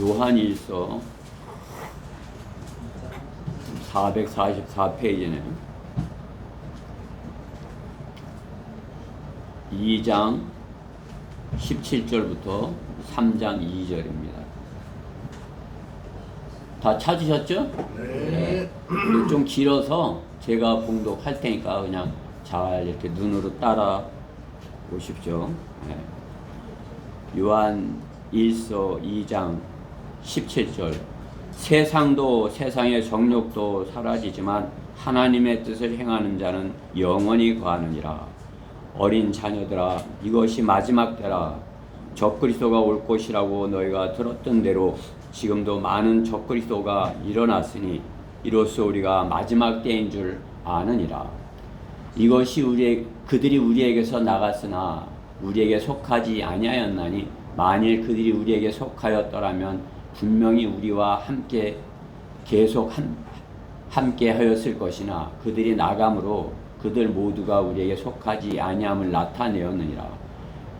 요한일서 444페이지는 2장 17절부터 3장 2절입니다. 다 찾으셨죠? 네. 좀 길어서 제가 봉독할 테니까 그냥 잘 이렇게 눈으로 따라 오십시오. 네. 요한 1서 2장 17절 세상도 세상의 정욕도 사라지지만 하나님의 뜻을 행하는 자는 영원히 거하느니라. 어린 자녀들아, 이것이 마지막 때라. 적그리스도가 올 것이라고 너희가 들었던 대로 지금도 많은 적그리스도가 일어났으니 이로써 우리가 마지막 때인 줄 아느니라. 이것이 그들이 우리에게서 나갔으나 우리에게 속하지 아니하였나니 만일 그들이 우리에게 속하였더라면 분명히 우리와 함께 계속 함께 하였을 것이나 그들이 나감으로 그들 모두가 우리에게 속하지 아니함을 나타내었느니라.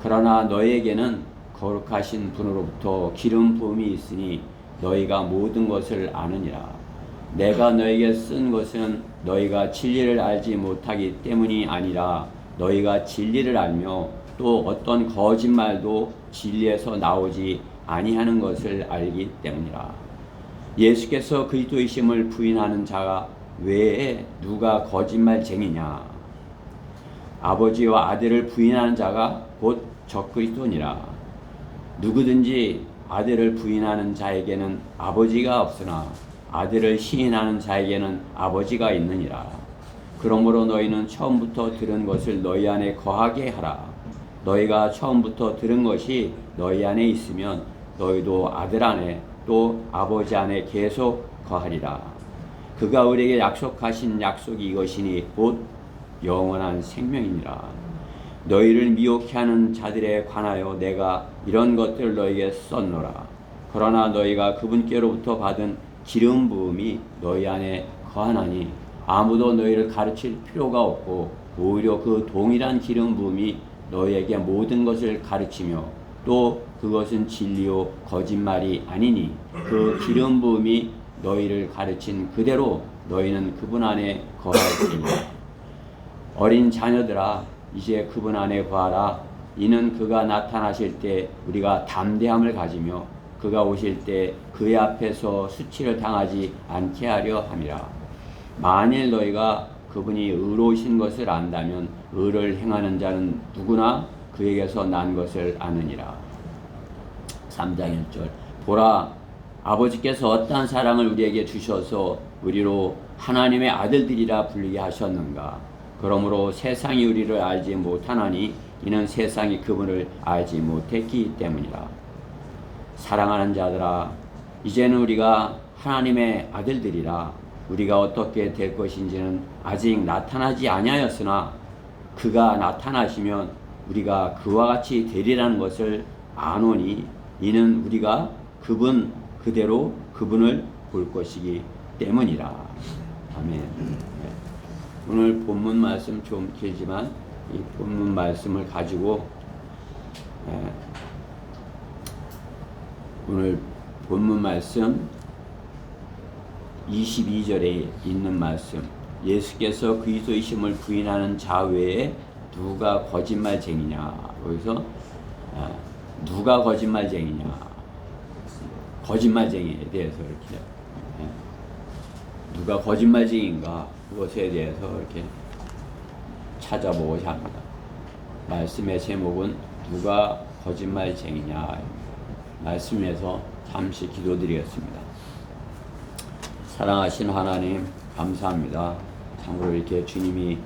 그러나 너희에게는 거룩하신 분으로부터 기름 부음이 있으니 너희가 모든 것을 아느니라. 내가 너희에게 쓴 것은 너희가 진리를 알지 못하기 때문이 아니라 너희가 진리를 알며 또 어떤 거짓말도 진리에서 나오지 아니하는 것을 알기 때문이라. 예수께서 그리스도이심을 부인하는 자가 외에 누가 거짓말쟁이냐? 아버지와 아들을 부인하는 자가 곧 적그리스도니라. 누구든지 아들을 부인하는 자에게는 아버지가 없으나 아들을 시인하는 자에게는 아버지가 있느니라. 그러므로 너희는 처음부터 들은 것을 너희 안에 거하게 하라. 너희가 처음부터 들은 것이 너희 안에 있으면 너희도 아들 안에 또 아버지 안에 계속 거하리라. 그가 우리에게 약속하신 약속이 이것이니 곧 영원한 생명이니라. 너희를 미혹해 하는 자들에 관하여 내가 이런 것들을 너희에게 썼노라. 그러나 너희가 그분께로부터 받은 기름 부음이 너희 안에 거하나니 아무도 너희를 가르칠 필요가 없고 오히려 그 동일한 기름 부음이 너희에게 모든 것을 가르치며 또 그것은 진리요 거짓말이 아니니 그 기름 부음이 너희를 가르친 그대로 너희는 그분 안에 거할지니라. 어린 자녀들아, 이제 그분 안에 거하라. 이는 그가 나타나실 때 우리가 담대함을 가지며 그가 오실 때 그의 앞에서 수치를 당하지 않게 하려 함이라. 만일 너희가 그분이 의로우신 것을 안다면 의를 행하는 자는 누구나 그에게서 난 것을 아느니라. 3장 1절 보라, 아버지께서 어떠한 사랑을 우리에게 주셔서 우리로 하나님의 아들들이라 불리게 하셨는가. 그러므로 세상이 우리를 알지 못하나니 이는 세상이 그분을 알지 못했기 때문이라. 사랑하는 자들아, 이제는 우리가 하나님의 아들들이라. 우리가 어떻게 될 것인지는 아직 나타나지 아니하였으나 그가 나타나시면 우리가 그와 같이 되리라는 것을 아노니 이는 우리가 그분 그대로 그분을 볼 것이기 때문이라. 아멘. 오늘 본문 말씀 좀 길지만 이 본문 말씀을 가지고 오늘 본문 말씀 22절에 있는 말씀, 예수께서 그리스도이심을 부인하는 자 외에 누가 거짓말쟁이냐. 여기서 누가 거짓말쟁이냐, 거짓말쟁이에 대해서 이렇게 누가 거짓말쟁인가 그것에 대해서 이렇게 찾아보고자 합니다. 말씀의 제목은 누가 거짓말쟁이냐. 말씀에서 잠시 기도드리겠습니다. 사랑하신 하나님, 감사합니다. 참으로 이렇게 주님이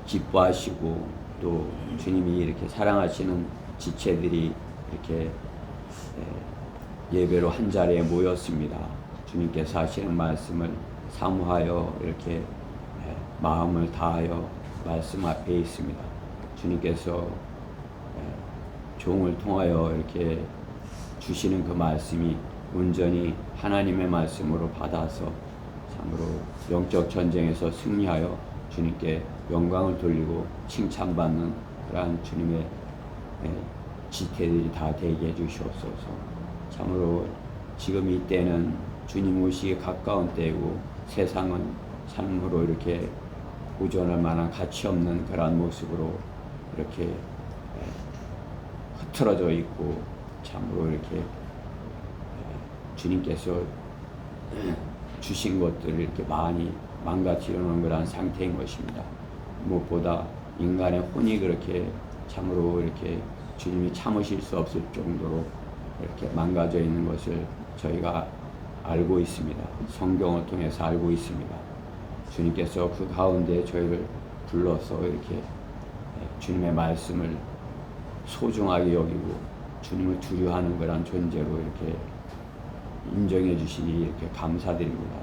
기뻐하시고 또 주님이 이렇게 사랑하시는 지체들이 이렇게 예배로 한 자리에 모였습니다. 주님께서 하시는 말씀을 사모하여 이렇게 마음을 다하여 말씀 앞에 있습니다. 주님께서 종을 통하여 이렇게 주시는 그 말씀이 온전히 하나님의 말씀으로 받아서 참으로 영적 전쟁에서 승리하여 주님께 영광을 돌리고 칭찬받는 그러한 주님의 지태들이 다 되게 해주시옵소서. 참으로 지금 이 때는 주님 오시기 가까운 때이고 세상은 참으로 이렇게 보존할 만한 가치 없는 그러한 모습으로 이렇게 흐트러져 있고 참으로 이렇게 주님께서 주신 것들을 이렇게 많이 망가뜨려 놓은 그러한 상태인 것입니다. 무엇보다 인간의 혼이 그렇게 참으로 이렇게 주님이 참으실 수 없을 정도로 이렇게 망가져 있는 것을 저희가 알고 있습니다. 성경을 통해서 알고 있습니다. 주님께서 그 가운데 저희를 불러서 이렇게 주님의 말씀을 소중하게 여기고 주님을 두려워하는 그런 존재로 이렇게 인정해 주시니 이렇게 감사드립니다.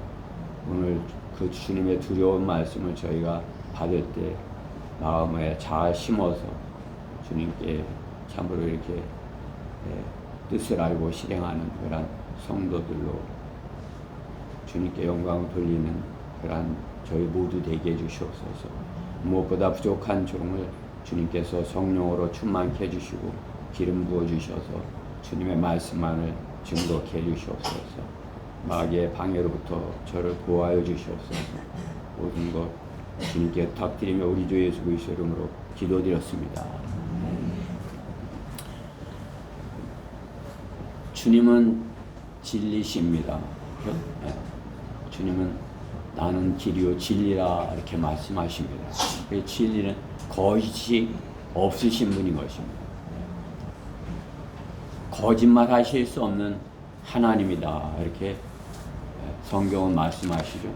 오늘 그 주님의 두려운 말씀을 저희가 받을 때 마음에 잘 심어서 주님께 참으로 이렇게 뜻을 알고 실행하는 그런 성도들로 주님께 영광을 돌리는 그런 저희 모두 되게 해주시옵소서. 무엇보다 부족한 종을 주님께서 성령으로 충만케 해주시고 기름 부어주셔서 주님의 말씀만을 증거케 해주시옵소서. 마귀의 방해로부터 저를 보호하여 주시옵소서. 모든 것 주님께 부탁드리며 우리 주 예수 그리스도 이름으로 기도드렸습니다. 주님은 진리십니다. 주님은 나는 길이요 진리라 이렇게 말씀하십니다. 그 진리는 거짓이 없으신 분인 것입니다. 거짓말 하실 수 없는 하나님이다 이렇게 성경은 말씀하시죠.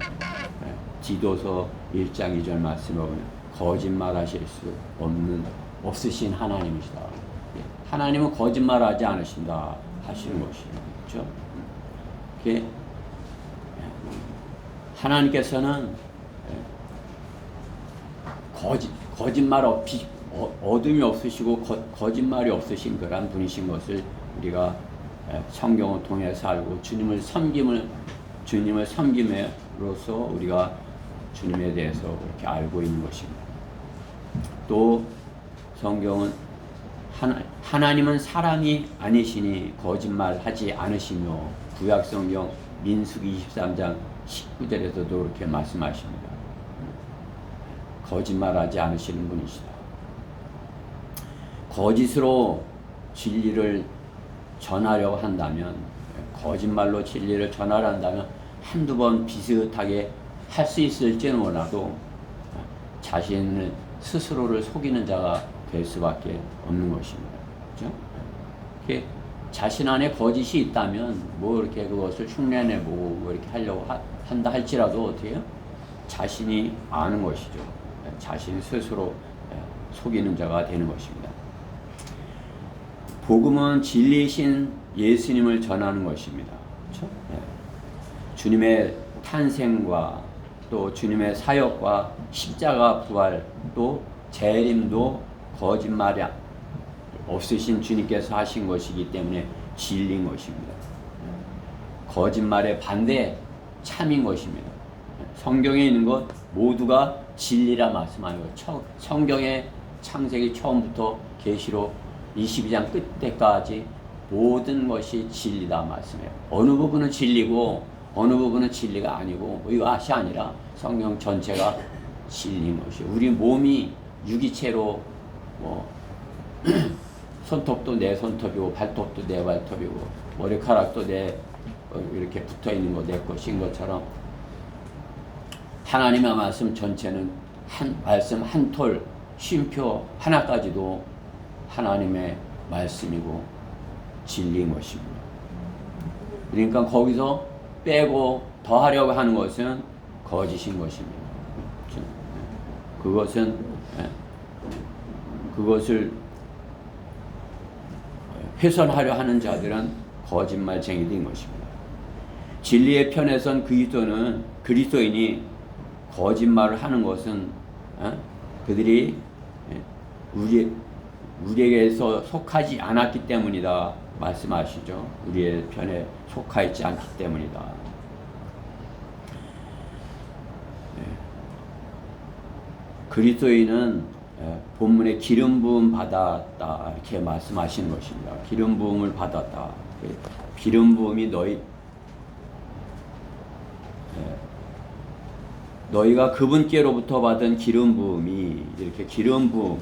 디도서 1장 2절 말씀에 보면 거짓말 하실 수 없으신 하나님이시다. 하나님은 거짓말하지 않으신다 하시는 것입니다. 그렇죠? 하나님께서는 거짓말 없이 어둠이 없으시고 거짓말이 없으신 그런 분이신 것을 우리가 성경을 통해서 알고 주님을 섬김으로써 우리가 주님에 대해서 그렇게 알고 있는 것입니다. 또 성경은 하나님은 사람이 아니시니 거짓말하지 않으시며 구약성경 민수기 23장 19절에서도 그렇게 말씀하십니다. 거짓말하지 않으시는 분이시다. 거짓으로 진리를 전하려고 한다면, 거짓말로 진리를 전하려 한다면 한두 번 비슷하게 할 수 있을지는 몰라도 자신을 스스로를 속이는 자가 될 수밖에 없는 것입니다. 그렇죠? 자신 안에 거짓이 있다면 뭐 이렇게 그것을 흉내내보고 뭐 이렇게 하려고 한다 할지라도 어떻게 해요? 자신이 아는 것이죠. 자신 스스로 속이는 자가 되는 것입니다. 복음은 진리이신 예수님을 전하는 것입니다. 그렇죠? 주님의 탄생과 또 주님의 사역과 십자가 부활 또 재림도 거짓말이 없으신 주님께서 하신 것이기 때문에 진리인 것입니다. 거짓말의 반대 참인 것입니다. 성경에 있는 것 모두가 진리라 말씀하는 것. 성경의 창세기 처음부터 계시록 22장 끝때까지 모든 것이 진리다 말씀해요. 어느 부분은 진리고 어느 부분은 진리가 아니고 이것이 아니라 성경 전체가 진리인 것이에요. 우리 몸이 유기체로 손톱도 내 손톱이고 발톱도 내 발톱이고 머리카락도 내 이렇게 붙어있는 거 내 것인 것처럼 하나님의 말씀 전체는 말씀 한 톨 쉼표 하나까지도 하나님의 말씀이고 진리인 것입니다. 그러니까 거기서 빼고 더 하려고 하는 것은 거짓인 것입니다. 그것을 훼손하려 하는 자들은 거짓말쟁이들인 것입니다. 진리의 편에 선 그리스도인이 거짓말을 하는 것은 그들이 우리에게서 속하지 않았기 때문이다 말씀하시죠. 우리의 편에 속하 있지 않기 때문이다. 그리스도인은 본문에 기름 부음 받았다 이렇게 말씀하시는 것입니다. 기름 부음을 받았다. 기름 부음이 너희가 그분께로부터 받은 기름 부음이 이렇게 기름 부음.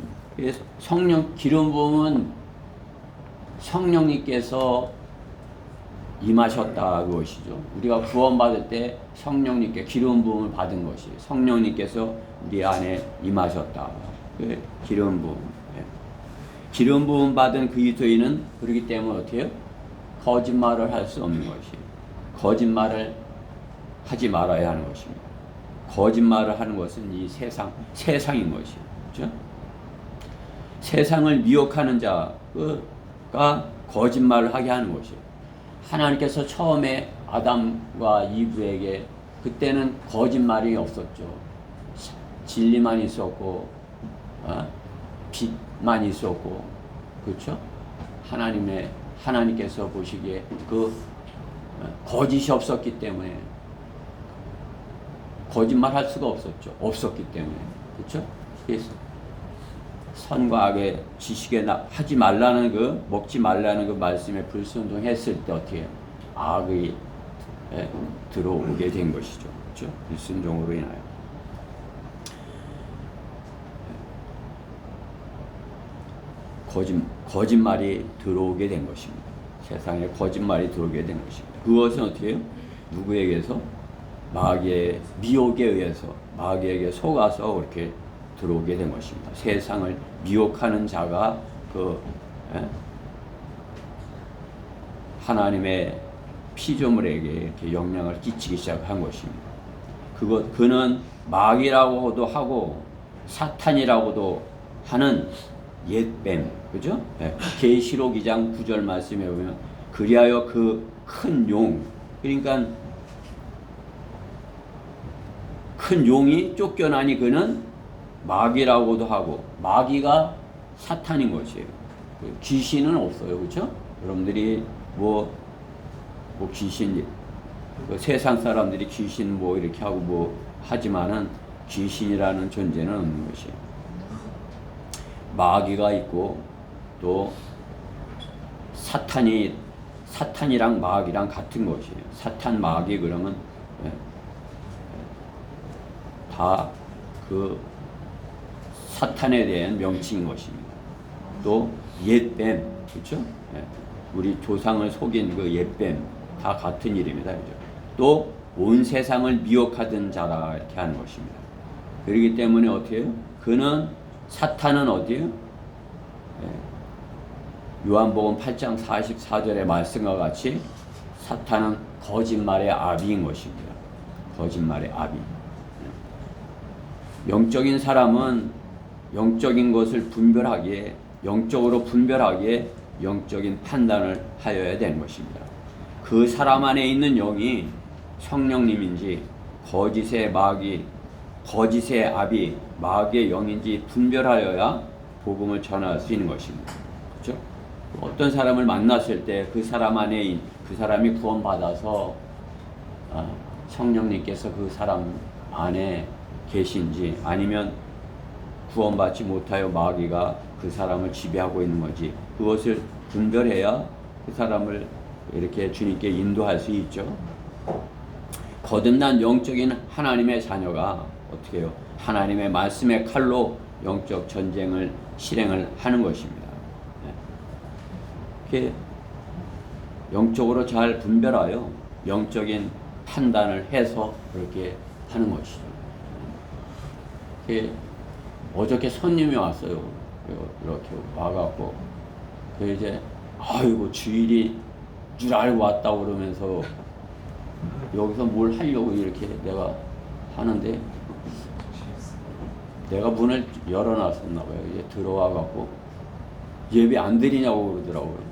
기름 부음은 성령님께서 임하셨다 그것이죠. 우리가 구원받을 때 성령님께 기름 부음을 받은 것이 성령님께서 우리 안에 임하셨다. 기름 부음. 기름 부음 받은 그리스도인은 그렇기 때문에 어떻게 해요? 거짓말을 할 수 없는 것이 거짓말을 하지 말아야 하는 것입니다. 거짓말을 하는 것은 이 세상인 것이에요. 그렇죠? 세상을 미혹하는 자가 거짓말을 하게 하는 것이에요. 하나님께서 처음에 아담과 이브에게 그때는 거짓말이 없었죠. 진리만 있었고 빛만 있었고 그렇죠? 하나님께서 보시기에 그 거짓이 없었기 때문에 거짓말 할 수가 없었기 때문에 그렇죠? 그래서 선과 악의 지식에 하지 말라는 먹지 말라는 그 말씀에 불순종했을 때 어떻게 악이 들어오게 된 것이죠. 그렇죠? 불순종으로 인하여. 거짓말이 들어오게 된 것입니다. 세상에 거짓말이 들어오게 된 것입니다. 그것은 어떻게 해요? 누구에게서? 마귀의 미혹에 의해서 마귀에게 속아서 그렇게 들어오게 된 것입니다. 세상을 미혹하는 자가 하나님의 피조물에게 이렇게 영향을 끼치기 시작한 것입니다. 그는 마귀라고도 하고 사탄이라고도 하는 옛뱀, 그죠? 계시록 2장 9절 말씀에 보면 그리하여 그 큰 용, 그러니까 큰 용이 쫓겨나니 그는 마귀라고도 하고 마귀가 사탄인 것이에요. 귀신은 없어요, 그렇죠? 여러분들이 뭐 귀신 세상 사람들이 귀신 이렇게 하고 하지만은 귀신이라는 존재는 없는 것이에요. 마귀가 있고 또 사탄이랑 마귀랑 같은 것이에요. 사탄 마귀 그러면 다 그 사탄에 대한 명칭인 것입니다. 또 옛뱀, 그렇죠? 우리 조상을 속인 그 옛뱀 다 같은 이름이다, 그죠? 또 온 세상을 미혹하던 자라 이렇게 하는 것입니다. 그렇기 때문에 어떻게 해요? 사탄은 어디에요? 요한복음 8장 44절의 말씀과 같이 사탄은 거짓말의 아비인 것입니다. 거짓말의 아비. 영적인 사람은 영적인 것을 영적으로 분별하기에 영적인 판단을 하여야 되는 것입니다. 그 사람 안에 있는 영이 성령님인지 거짓의 아비, 마귀의 영인지 분별하여야 복음을 전할 수 있는 것입니다. 그렇죠? 어떤 사람을 만났을 때 그 사람 안에 그 사람이 구원받아서 성령님께서 그 사람 안에 계신지 아니면 구원받지 못하여 마귀가 그 사람을 지배하고 있는 건지 그것을 분별해야 그 사람을 이렇게 주님께 인도할 수 있죠. 거듭난 영적인 하나님의 자녀가 어떻게 해요? 하나님의 말씀의 칼로 영적 전쟁을 실행을 하는 것입니다. 이렇게 영적으로 잘 분별하여 영적인 판단을 해서 그렇게 하는 것이죠. 어저께 손님이 왔어요. 이렇게 와갖고 이제 아이고 주일이 줄 알고 왔다고 그러면서 여기서 뭘 하려고 이렇게 내가 하는데 내가 문을 열어놨었나 봐요. 이제 들어와갖고 예배 안 드리냐고 그러더라고요.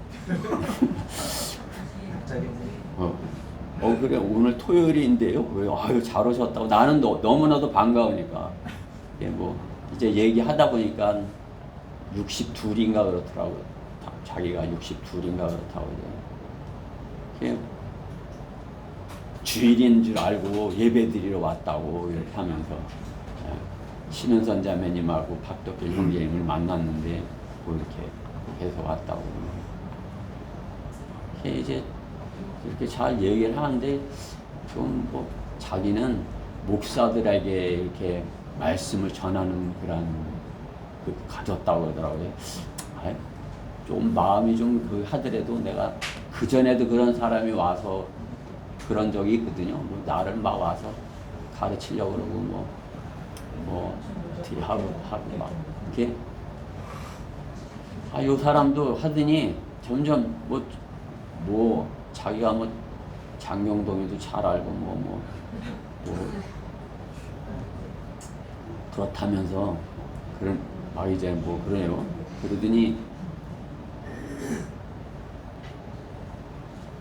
그래 오늘 토요일인데요. 왜 아유 잘 오셨다고 나는 너무나도 반가우니까 이제 얘기하다 보니까 62인가 그렇더라고요. 자기가 62인가 그렇다고 이제 주일인 줄 알고 예배 드리러 왔다고 이렇게 하면서 신은선 자매님하고 박덕길 형제님을 만났는데 뭐 이렇게 해서 왔다고. 이제 이렇게 잘 얘기를 하는데 좀 뭐 자기는 목사들에게 이렇게 말씀을 전하는 그런 그 가졌다고 그러더라고요. 좀 마음이 좀 그 하더라도 내가 그 전에도 그런 사람이 와서 그런 적이 있거든요. 뭐 나를 막 와서 가르치려고 그러고 뭐 어떻게 하고 막 이렇게 요 사람도 하더니 점점 뭐 자기가 뭐 장명동에도 잘 알고 뭐 그렇다면서 그런 막 이제 뭐 그래요. 그러더니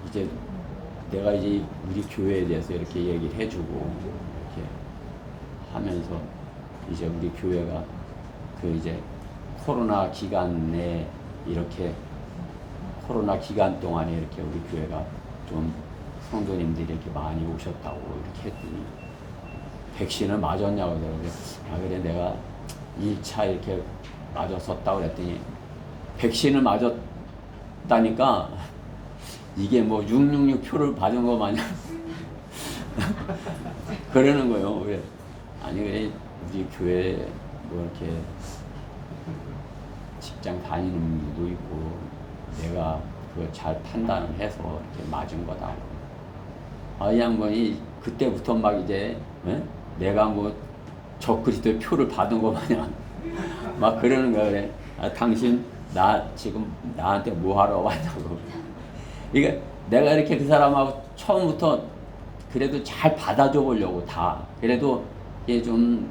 이제 내가 이제 우리 교회에 대해서 이렇게 얘기를 해주고 이렇게 하면서 이제 우리 교회가 그 이제 코로나 기간에 이렇게 코로나 기간 동안에 이렇게 우리 교회가 좀 성도님들이 이렇게 많이 오셨다고 이렇게 했더니 백신을 맞았냐고 그러더라고요. 그래 내가 1차 이렇게 맞았었다고 그랬더니 백신을 맞았다니까 이게 뭐 666 표를 받은 거 마냥 그러는 거예요. 왜? 아니 왜 우리 교회 뭐 이렇게 직장 다니는 분들도 있고 내가 그걸 잘 판단을 해서 이렇게 맞은 거다. 이 양반이 그때부터 막 이제 내가 뭐 적그리스도의 표를 받은 거 마냥 막 그러는 거야. 그래. 당신 나 지금 나한테 뭐 하러 왔냐고. 그러니까 내가 이렇게 그 사람하고 처음부터 그래도 잘 받아줘 보려고 다 그래도 이게 좀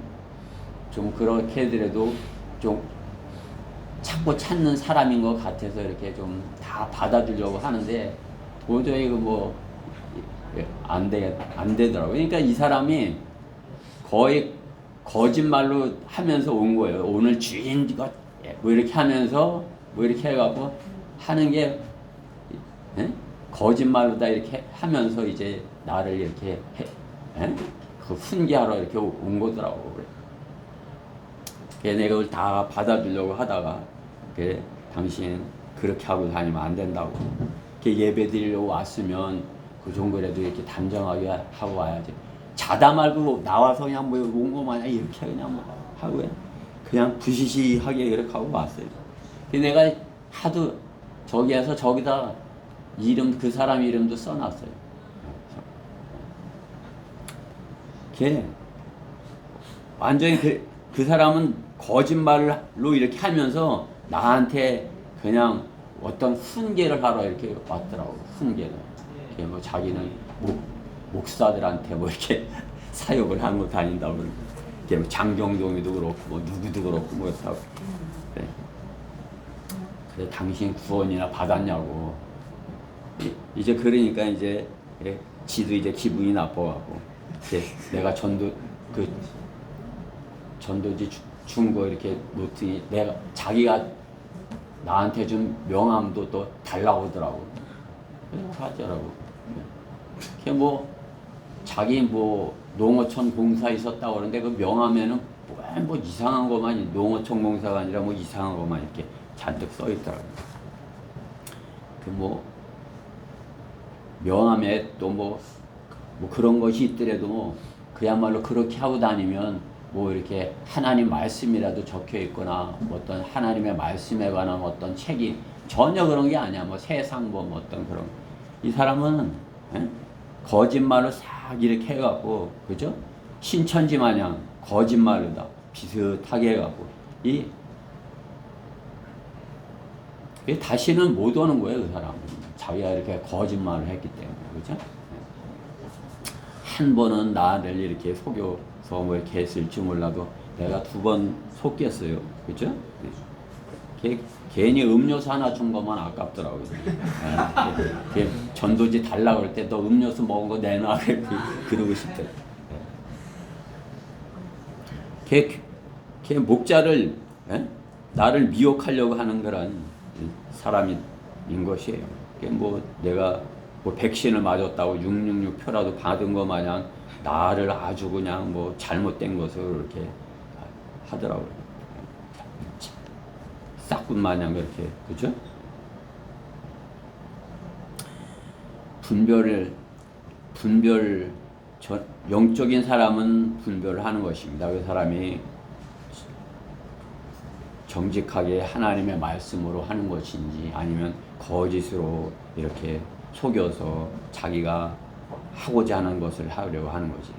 그렇게 해더라도 좀 찾고 찾는 사람인 것 같아서 이렇게 좀 다 받아주려고 하는데 도저히 안 되더라고요. 그러니까 이 사람이 거의 거짓말로 하면서 온 거예요. 오늘 주인 뭐 이렇게 하면서 뭐 이렇게 해갖고 하는 게 거짓말로 다 이렇게 하면서 이제 나를 이렇게 그 훈계하러 이렇게 온 거더라고. 그래. 내가 그걸 다 받아주려고 하다가 당신 그렇게 하고 다니면 안 된다고. 예배 드리려고 왔으면 그 정도라도 이렇게 단정하게 하고 와야지. 자다 말고 나와서 그냥 뭐 온 거 마냥 이렇게 그냥 뭐 하고 그냥 부시시하게 이렇게 하고 왔어요. 내가 하도 저기에서 저기다 이름 그 사람 이름도 써놨어요. 걔 완전히 그 사람은 거짓말로 이렇게 하면서 나한테 그냥 어떤 훈계를 하러 이렇게 왔더라고. 훈계를. 뭐 자기는 목사들한테 뭐 이렇게 사역을 하고 다닌다고. 뭐 장경동이도 그렇고 뭐 누구도 그렇고 뭐 했다고. 그래 당신 구원이나 받았냐고. 이제 그러니까 이제 지도 이제 기분이 나빠갖고 내가 전도지 준 거 이렇게 놓더니 내가 자기가 나한테 준 명함도 또 달라고 하더라고. 하더라고. 그게 뭐 자기 뭐 농어촌 공사 있었다고 그러는데 그 명함에는 뭐 이상한 것만 농어촌 공사가 아니라 뭐 이상한 것만 이렇게 잔뜩 써 있더라고. 그 뭐 명함에 또 뭐 그런 것이 있더라도 뭐 그야말로 그렇게 하고 다니면 뭐 이렇게 하나님 말씀이라도 적혀 있거나 어떤 하나님의 말씀에 관한 어떤 책이 전혀 그런 게 아니야. 뭐 세상 뭐 어떤 그런 이 사람은 거짓말로 싹 이렇게 해갖고 그죠? 신천지 마냥 거짓말로 다 비슷하게 해갖고 다시는 못 오는 거예요. 그 사람은 자기가 이렇게 거짓말을 했기 때문에 그죠? 한 번은 나를 이렇게 속여서 뭐 이렇게 했을지 몰라도 내가 2번 속였어요. 그죠? 괜히 음료수 하나 준 것만 아깝더라고요. 전도지 달라고 할 때 너 음료수 먹은 거 내놔. 그러고 싶대. 걔 목자를 나를 미혹하려고 하는 그런 사람인 것이에요. 뭐 내가 뭐 백신을 맞았다고 666 표라도 받은 거 마냥 나를 아주 그냥 뭐 잘못된 것을 이렇게 하더라고요. 싹군 마냥 그렇게, 그죠? 영적인 사람은 분별을 하는 것입니다. 그 사람이 정직하게 하나님의 말씀으로 하는 것인지 아니면 거짓으로 이렇게 속여서 자기가 하고자 하는 것을 하려고 하는 거지.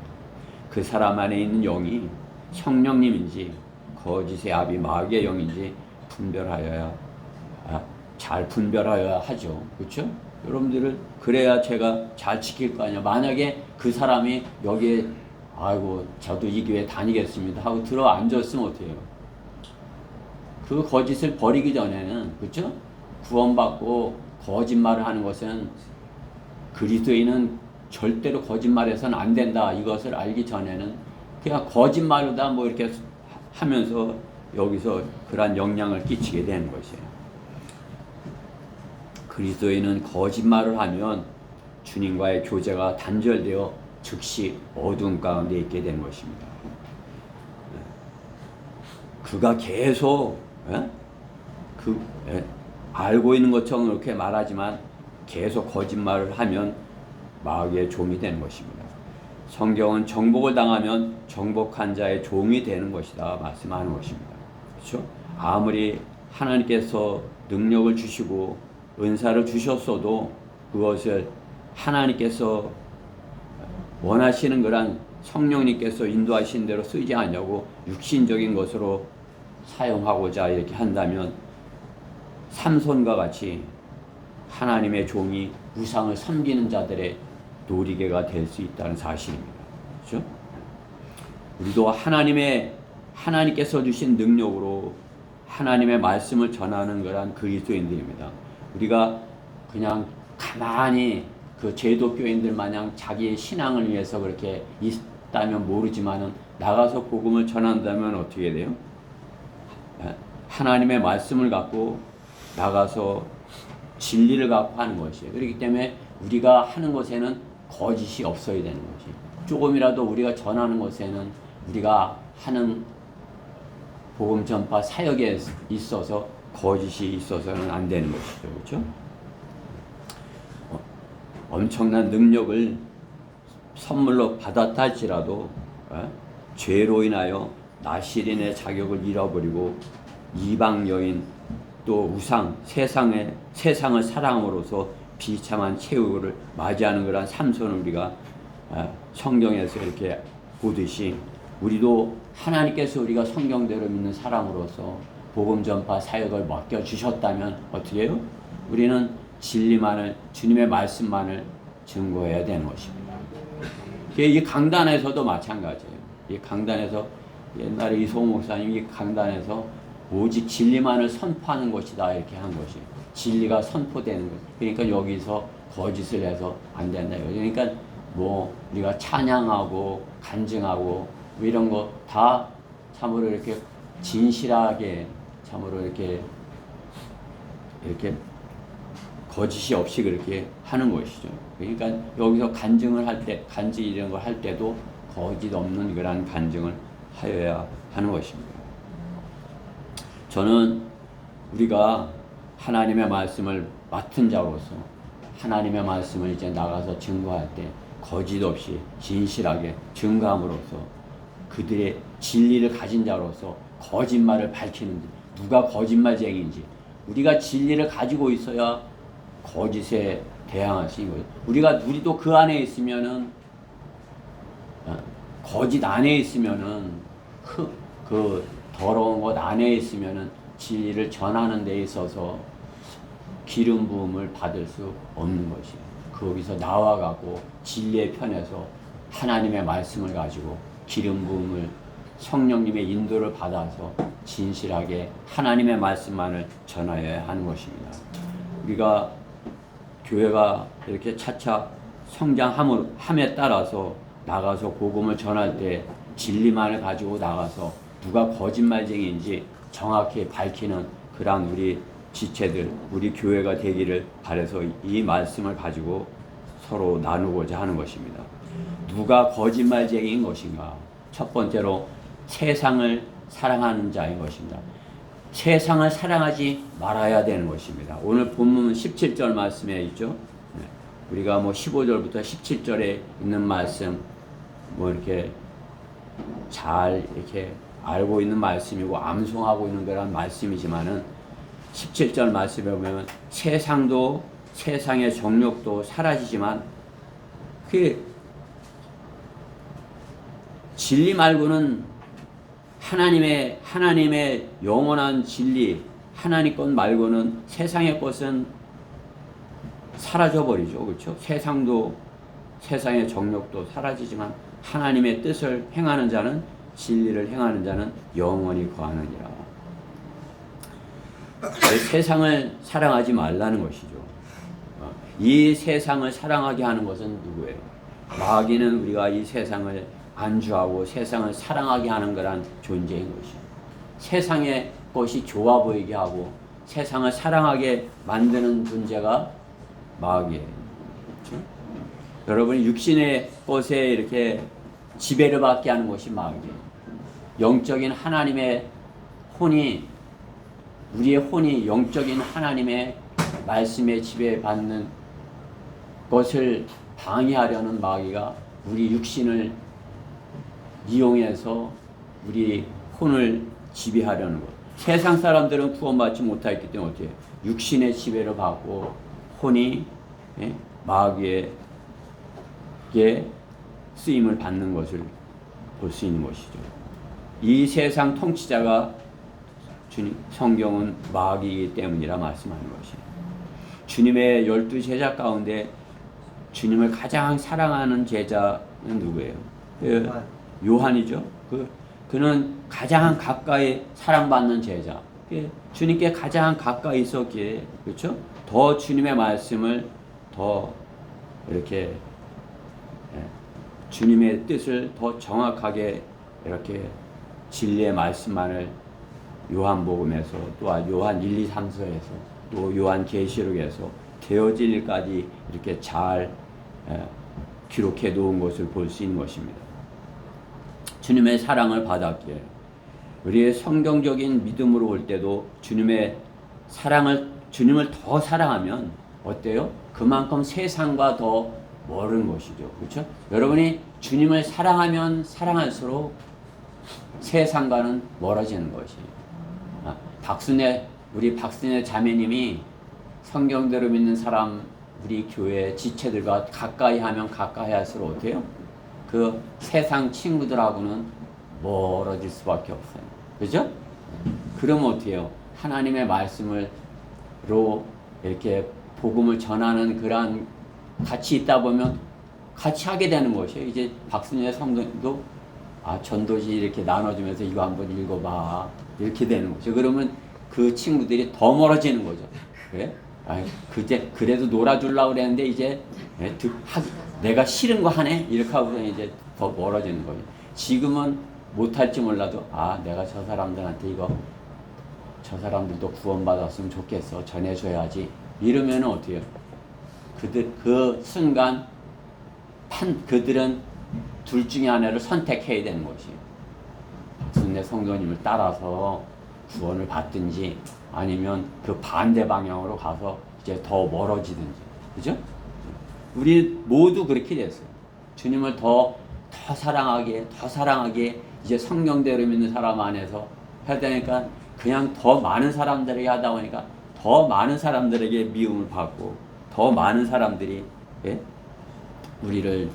그 사람 안에 있는 영이 성령님인지 거짓의 아비 마귀의 영인지 잘 분별하여야 하죠. 그렇죠? 여러분들을 그래야 제가 잘 지킬 거 아니야. 만약에 그 사람이 여기에 아이고 저도 이 교회 다니겠습니다 하고 들어 앉았으면 어떡해요? 그 거짓을 버리기 전에는, 그렇죠? 구원받고 거짓말을 하는 것은 그리스도인은 절대로 거짓말해서는 안 된다. 이것을 알기 전에는 그냥 거짓말로다 뭐 이렇게 하면서 여기서 그러한 영향을 끼치게 되는 것이에요. 그리스도인은 거짓말을 하면 주님과의 교제가 단절되어 즉시 어두운 가운데 있게 되는 것입니다. 그가 계속 알고 있는 것처럼 그렇게 말하지만 계속 거짓말을 하면 마귀의 종이 되는 것입니다. 성경은 정복을 당하면 정복한 자의 종이 되는 것이다 말씀하는 것입니다. 그렇죠? 아무리 하나님께서 능력을 주시고 은사를 주셨어도 그것을 하나님께서 원하시는 그런 성령님께서 인도하신 대로 쓰지 않냐고 육신적인 것으로 사용하고자 이렇게 한다면 삼손과 같이 하나님의 종이 우상을 섬기는 자들의 놀이개가 될 수 있다는 사실입니다. 그렇죠? 우리도 하나님께서 주신 능력으로 하나님의 말씀을 전하는 거란 그리스도인들입니다. 우리가 그냥 가만히 그 제도교인들 마냥 자기의 신앙을 위해서 그렇게 있다면 모르지만은 나가서 복음을 전한다면 어떻게 돼요? 하나님의 말씀을 갖고 나가서 진리를 갖고 하는 것이에요. 그렇기 때문에 우리가 하는 것에는 거짓이 없어야 되는 거지. 조금이라도 우리가 전하는 것에는 우리가 하는 복음 전파 사역에 있어서 거짓이 있어서는 안 되는 것이죠. 그렇죠? 엄청난 능력을 선물로 받았다 할지라도 죄로 인하여 나시린의 자격을 잃어버리고 이방 여인 또 우상 세상을 사랑함으로써 비참한 최후를 맞이하는 그런 삼손을 우리가 성경에서 이렇게 보듯이 우리도 하나님께서 우리가 성경대로 믿는 사람으로서 복음 전파 사역을 맡겨 주셨다면 어떻게 해요? 우리는 진리만을 주님의 말씀만을 증거해야 되는 것입니다. 이 강단에서도 마찬가지예요. 이 강단에서 옛날에 이소호 목사님이 이 강단에서 오직 진리만을 선포하는 것이다 이렇게 한 것이 진리가 선포되는 것. 그러니까 여기서 거짓을 해서 안 된다. 그러니까 뭐 우리가 찬양하고 간증하고 뭐 이런 거 다 참으로 이렇게 진실하게 참으로 이렇게 거짓이 없이 그렇게 하는 것이죠. 그러니까 여기서 간증을 할 때, 간증 이런 걸 할 때도 거짓 없는 그런 간증을 하여야 하는 것입니다. 저는 우리가 하나님의 말씀을 맡은 자로서 하나님의 말씀을 이제 나가서 증거할 때 거짓 없이 진실하게 증거함으로써 그들의 진리를 가진 자로서 거짓말을 밝히는지 누가 거짓말쟁이인지 우리가 진리를 가지고 있어야 거짓에 대항할 수 있는 거예요. 우리도 그 안에 있으면은 거짓 안에 있으면은 그 더러운 것 안에 있으면은 진리를 전하는 데 있어서 기름 부음을 받을 수 없는 것이에요. 거기서 나와가고 진리의 편에서 하나님의 말씀을 가지고 기름 부음을 성령님의 인도를 받아서 진실하게 하나님의 말씀만을 전하여야 하는 것입니다. 우리가 교회가 이렇게 차차 성장함에 따라서 나가서 복음을 전할 때 진리만을 가지고 나가서 누가 거짓말쟁이인지 정확히 밝히는 그런 우리 지체들, 우리 교회가 되기를 바라서 이 말씀을 가지고 서로 나누고자 하는 것입니다. 누가 거짓말쟁이인 것인가? 첫 번째로 세상을 사랑하는 자인 것입니다. 세상을 사랑하지 말아야 되는 것입니다. 오늘 본문 17절 말씀에 있죠. 우리가 뭐 15절부터 17절에 있는 말씀 뭐 이렇게 잘 이렇게 알고 있는 말씀이고 암송하고 있는 그런 말씀이지만은 17절 말씀에 보면 세상도 세상의 정욕도 사라지지만 그 진리 말고는 하나님의 영원한 진리 하나님 것 말고는 세상의 것은 사라져 버리죠. 그렇죠? 세상도 세상의 정욕도 사라지지만 하나님의 뜻을 행하는 자는 진리를 행하는 자는 영원히 거하느니라. 세상을 사랑하지 말라는 것이죠. 이 세상을 사랑하게 하는 것은 누구예요? 마귀는 우리가 이 세상을 안주하고 세상을 사랑하게 하는 거란 존재인 것이죠. 세상의 것이 좋아 보이게 하고 세상을 사랑하게 만드는 존재가 마귀예요. 그렇죠? 여러분이 육신의 것에 이렇게 지배를 받게 하는 것이 마귀예요. 영적인 하나님의 혼이 우리의 혼이 영적인 하나님의 말씀에 지배받는 것을 방해하려는 마귀가 우리 육신을 이용해서 우리 혼을 지배하려는 것. 세상 사람들은 구원받지 못했기 때문에 어떻게 육신의 지배를 받고 혼이 마귀에게 쓰임을 받는 것을 볼 수 있는 것이죠. 이 세상 통치자가 성경은 마귀이기 때문이라 말씀하는 것이에요. 주님의 12제자 가운데 주님을 가장 사랑하는 제자는 누구예요? 요한이죠. 그는 가장 가까이 사랑받는 제자. 주님께 가장 가까이 있었기에, 그렇죠? 더 주님의 말씀을 더 이렇게 주님의 뜻을 더 정확하게 이렇게 진리의 말씀만을 요한복음에서 또한 요한 1, 2, 3서에서 또 요한 계시록에서 되어질 일까지 이렇게 잘 기록해 놓은 것을 볼 수 있는 것입니다. 주님의 사랑을 받았기에 우리의 성경적인 믿음으로 올 때도 주님을 더 사랑하면 어때요? 그만큼 세상과 더 멀은 것이죠. 그렇죠? 여러분이 주님을 사랑하면 사랑할수록 세상과는 멀어지는 것이에요. 우리 박순애 자매님이 성경대로 믿는 사람 우리 교회 지체들과 가까이 하면 가까이 할수록 어때요? 그 세상 친구들하고는 멀어질 수밖에 없어요. 그죠? 그러면 어떻게 해요? 하나님의 말씀으로 이렇게 복음을 전하는 그런 같이 있다 보면 같이 하게 되는 것이에요. 이제 박순애 성도도 전도지 이렇게 나눠주면서 이거 한번 읽어봐. 이렇게 되는 거죠. 그러면 그 친구들이 더 멀어지는 거죠. 그래? 그래도 놀아주려고 그랬는데 이제 내가 싫은 거 하네? 이렇게 하고서 이제 더 멀어지는 거죠. 지금은 못할지 몰라도 내가 저 사람들한테 저 사람들도 구원받았으면 좋겠어. 전해줘야지. 이러면 어떻게 해요? 그 순간 그들은 둘 중에 하나를 선택해야 되는 것이에요. 박순애 성도님을 따라서 구원을 받든지 아니면 그 반대 방향으로 가서 이제 더 멀어지든지. 그죠? 우리 모두 그렇게 됐어요. 주님을 더 사랑하게 이제 성경대로 믿는 사람 안에서 해야 되니까 그냥 더 많은 사람들에게 하다 보니까 더 많은 사람들에게 미움을 받고 더 많은 사람들이 우리를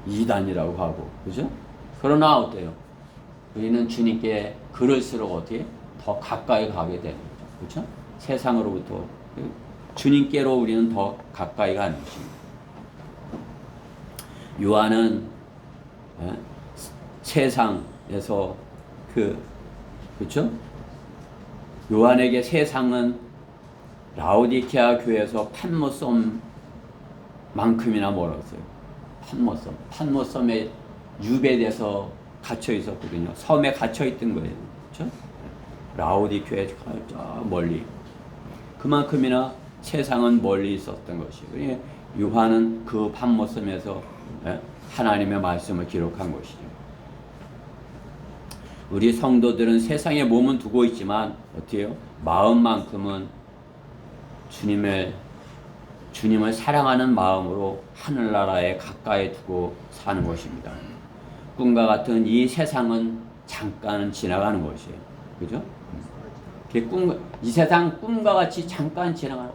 이단이라고 하고, 그죠? 그러나 어때요? 우리는 주님께 그럴수록 어떻게 더 가까이 가게 되는 거죠. 그렇죠? 세상으로부터 주님께로 우리는 더 가까이 가는 것입니다. 요한은 세상에서 그렇죠? 요한에게 세상은 라오디케아 교회에서 판모섬만큼이나 멀었어요. 판모섬에 유배돼서 갇혀 있었거든요. 섬에 갇혀 있던 거예요. 그렇죠? 라오디케아에 멀리. 그만큼이나 세상은 멀리 있었던 것이에요. 요한은 그 판모섬에서 하나님의 말씀을 기록한 것이죠. 우리 성도들은 세상에 몸은 두고 있지만 어때요? 마음만큼은 주님을 사랑하는 마음으로 하늘나라에 가까이 두고 사는 것입니다. 꿈과 같은 이 세상은 잠깐 지나가는 것이에요. 그죠? 이 세상 꿈과 같이 잠깐 지나가는,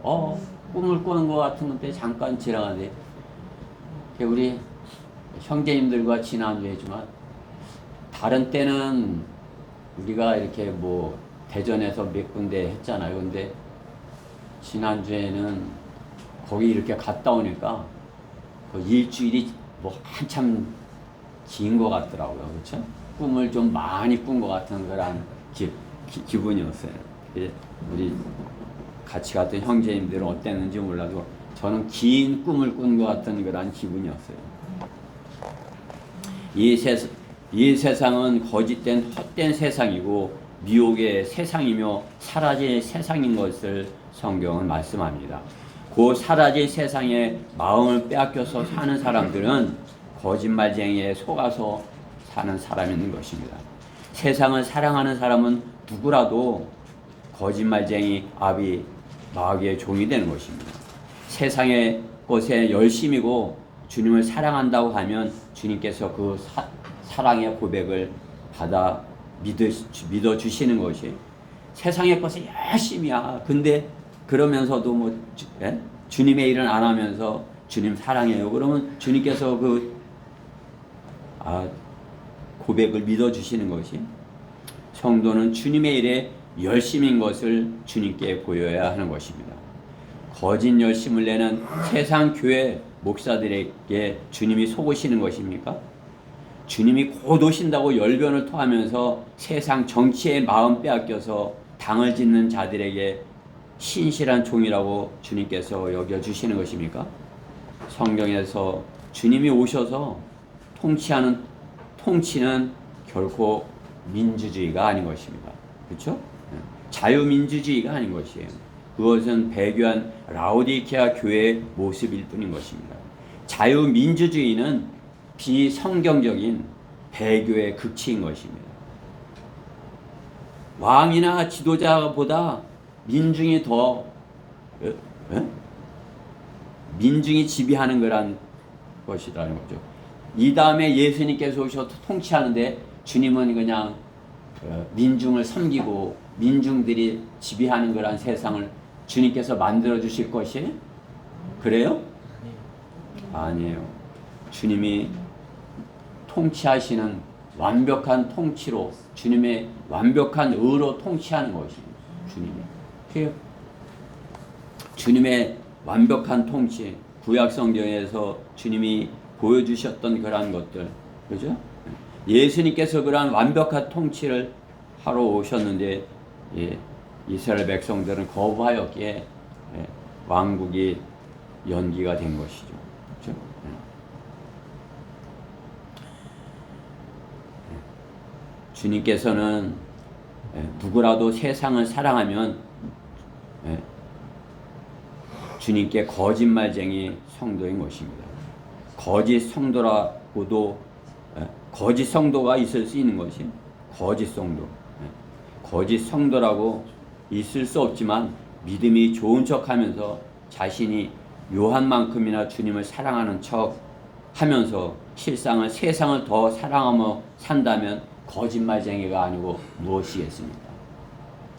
꿈을 꾸는 것 같은 건데 잠깐 지나가는데, 우리 형제님들과 지난주에지만, 다른 때는 우리가 이렇게 뭐 대전에서 몇 군데 했잖아요. 근데 지난주에는 거기 이렇게 갔다 오니까 그 일주일이 뭐 한참 긴 것 같더라고요. 그렇죠? 꿈을 좀 많이 꾼 것 같은 그런 기분이었어요. 우리 같이 갔던 형제님들은 어땠는지 몰라도 저는 긴 꿈을 꾼 것 같은 그런 기분이었어요. 이 세상은 거짓된 헛된 세상이고 미혹의 세상이며 사라질 세상인 것을 성경은 말씀합니다. 그 사라질 세상에 마음을 빼앗겨서 사는 사람들은 거짓말쟁이에 속아서 사는 사람인 것입니다. 세상을 사랑하는 사람은 누구라도 거짓말쟁이 마귀의 종이 되는 것입니다. 세상의 것에 열심이고 주님을 사랑한다고 하면 주님께서 그 사랑의 고백을 받아 믿어주시는 것이, 세상의 것에 열심이야. 근데 그러면서도 뭐 주님의 일은 안 하면서 주님 사랑해요. 그러면 주님께서 고백을 믿어주시는 것이, 성도는 주님의 일에 열심인 것을 주님께 보여야 하는 것입니다. 거짓 열심을 내는 세상 교회 목사들에게 주님이 속으시는 것입니까? 주님이 곧 오신다고 열변을 토하면서 세상 정치에 마음 빼앗겨서 당을 짓는 자들에게 신실한 종이라고 주님께서 여겨주시는 것입니까? 성경에서 주님이 오셔서 통치는 결코 민주주의가 아닌 것입니다. 그렇죠? 자유민주주의가 아닌 것이에요. 그것은 배교한 라오디게아 교회의 모습일 뿐인 것입니다. 자유민주주의는 비성경적인 배교의 극치인 것입니다. 왕이나 지도자보다 민중이 지배하는 거란 것이라는 거죠. 이 다음에 예수님께서 오셔서 통치하는데 주님은 그냥 민중을 섬기고 민중들이 지배하는 거란 세상을 주님께서 만들어 주실 것이 그래요? 아니에요. 주님이 통치하시는 완벽한 통치로, 주님의 완벽한 의로 통치하는 것입니다. 주님의 완벽한 통치, 구약 성경에서 주님이 보여주셨던 그러한 것들, 그죠? 예수님께서 그러한 완벽한 통치를 하러 오셨는데, 이스라엘 백성들은 거부하였기에 왕국이 연기가 된 것이죠. 그렇죠? 주님께서는 누구라도 세상을 사랑하면 주님께 거짓말쟁이 성도인 것입니다. 거짓 성도라고도 거짓 성도가 있을 수 있는 것이 거짓 성도. 거짓 성도라고 있을 수 없지만 믿음이 좋은 척하면서 자신이 요한만큼이나 주님을 사랑하는 척 하면서 세상을 더 사랑하며 산다면 거짓말쟁이가 아니고 무엇이겠습니까?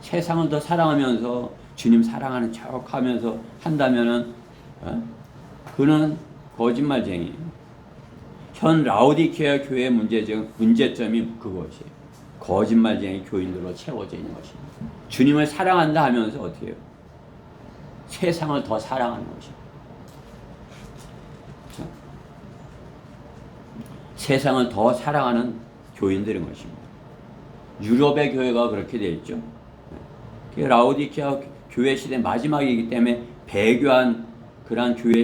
세상을 더 사랑하면서 주님 사랑하는 척 하면서 한다면은 그는 거짓말쟁이. 현 라오디게아 교회의 문제점이 그것이에요. 거짓말쟁이 교인들로 채워져 있는 것입니다. 주님을 사랑한다 하면서 어떻게 해요? 세상을 더 사랑하는 것입니다. 그렇죠? 세상을 더 사랑하는 교인들인 것입니다. 유럽의 교회가 그렇게 되어 있죠. 라오디게아 교회 시대 마지막이기 때문에 배교한 그러한 교회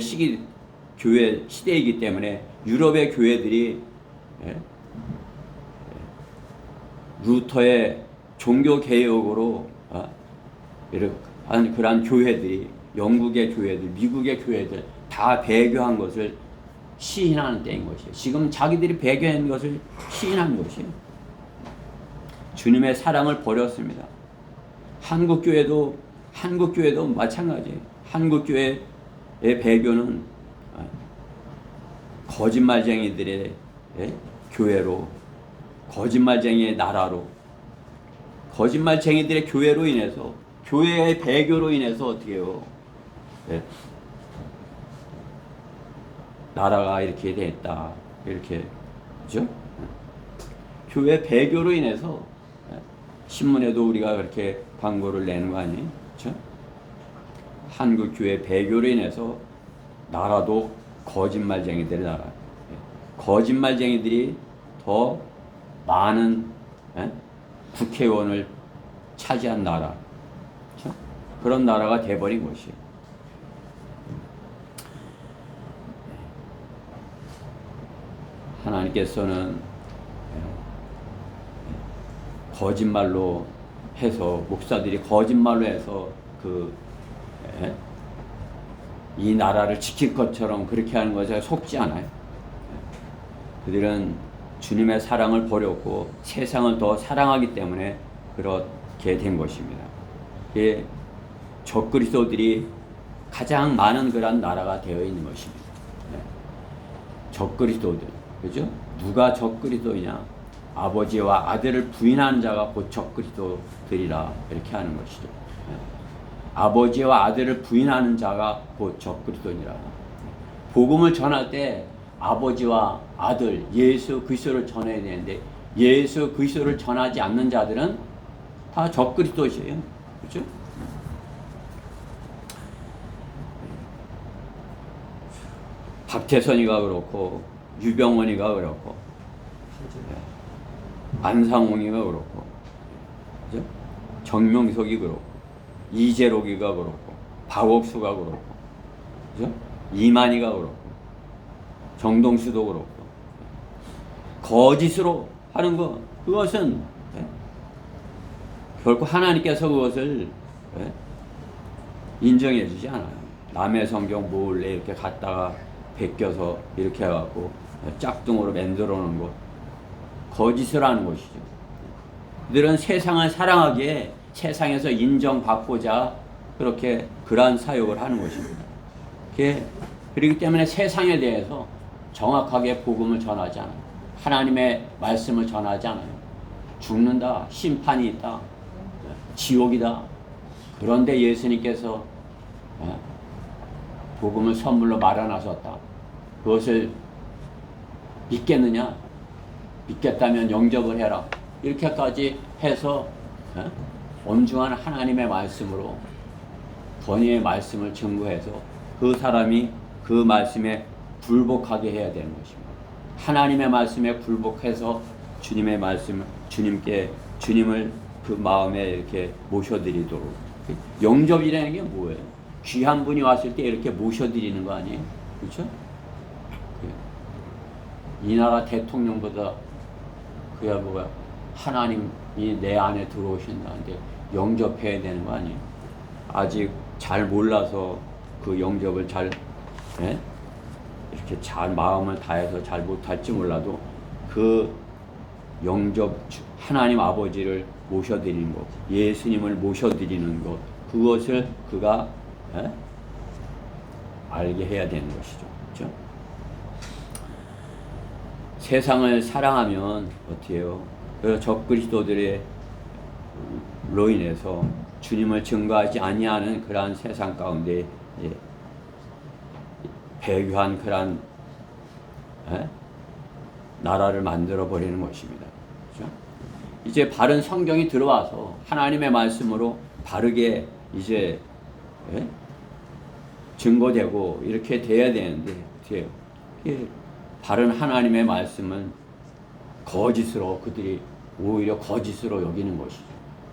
시대이기 때문에 유럽의 교회들이 루터의 종교 개혁으로 한 그러한 교회들이, 영국의 교회들, 미국의 교회들 다 배교한 것을 시인하는 때인 것이에요. 지금 자기들이 배교한 것을 시인한 것이에요. 주님의 사랑을 버렸습니다. 한국교회도 마찬가지예요. 한국교회의 배교는 거짓말쟁이들의 교회로, 거짓말쟁이의 나라로, 거짓말쟁이들의 교회로 인해서, 교회의 배교로 인해서 어떻게 해요? 나라가 이렇게 됐다. 이렇게, 그죠? 교회 배교로 인해서 신문에도 우리가 그렇게 광고를 내는 거 아니에요? 그죠? 한국 교회 배교로 인해서 나라도 거짓말쟁이들의 나라. 거짓말쟁이들이 더 많은 국회의원을 차지한 나라. 그죠? 그런 나라가 돼버린 것이에요. 하나님께서는 거짓말로 해서, 목사들이 거짓말로 해서 이 나라를 지킬 것처럼 그렇게 하는 것에 속지 않아요. 그들은 주님의 사랑을 버렸고 세상을 더 사랑하기 때문에 그렇게 된 것입니다. 적그리스도들이 가장 많은 그런 나라가 되어 있는 것입니다. 적그리스도들, 그죠? 누가 적그리스도이냐? 아버지와 아들을 부인하는 자가 곧 적그리스도들이라, 이렇게 하는 것이죠. 아버지와 아들을 부인하는 자가 곧 적그리스도니라. 복음을 전할 때 아버지와 아들 예수 그리스도를 전해야 되는데, 예수 그리스도를 전하지 않는 자들은 다 적그리스도시에요. 그렇죠? 박태선이가 그렇고, 유병원이가 그렇고, 안상홍이가 그렇고, 그죠? 정명석이 그렇고, 이재록이가 그렇고, 박옥수가 그렇고, 그죠? 이만희가 그렇고, 정동수도 그렇고, 거짓으로 하는 것, 그것은 결코 하나님께서 그것을 인정해 주지 않아요. 남의 성경 몰래 이렇게 갖다가 베껴서 이렇게 해갖고 짝퉁으로 만들어 놓은 것, 거짓을 하는 것이죠. 그들은 세상을 사랑하기에 세상에서 인정받고자 그렇게 그러한 사역을 하는 것입니다. 그렇기 때문에 세상에 대해서 정확하게 복음을 전하지 않아요. 하나님의 말씀을 전하지 않아요. 죽는다, 심판이 있다, 지옥이다. 그런데 예수님께서 복음을 선물로 말아나셨다. 그것을 믿겠느냐? 믿겠다면 영접을 해라. 이렇게까지 해서 엄중한 하나님의 말씀으로, 권위의 말씀을 증거해서 그 사람이 그 말씀에 굴복하게 해야 되는 것입니다. 하나님의 말씀에 굴복해서 주님의 말씀, 주님을 그 마음에 이렇게 모셔드리도록. 영접이라는 게 뭐예요? 귀한 분이 왔을 때 이렇게 모셔드리는 거 아니에요? 그렇죠? 이 나라 대통령보다 그야 뭐가 하나님이 내 안에 들어오신다는데 영접해야 되는 거 아니에요? 아직 잘 몰라서 그 영접을 잘 이렇게 잘 마음을 다해서 잘 못할지 몰라도 그 영접, 하나님 아버지를 모셔드리는 것, 예수님을 모셔드리는 것, 그것을 그가 알게 해야 되는 것이죠. 그렇죠? 세상을 사랑하면 어떻게 해요? 적그리스도들의 로 인해서 주님을 증거하지 아니하는 그러한 세상 가운데 배교한 그러한 나라를 만들어 버리는 것입니다. 그렇죠? 이제 바른 성경이 들어와서 하나님의 말씀으로 바르게 이제 증거되고 이렇게 돼야 되는데 어떻게 해요? 바른 하나님의 말씀은 거짓으로, 그들이 오히려 거짓으로 여기는 것이죠.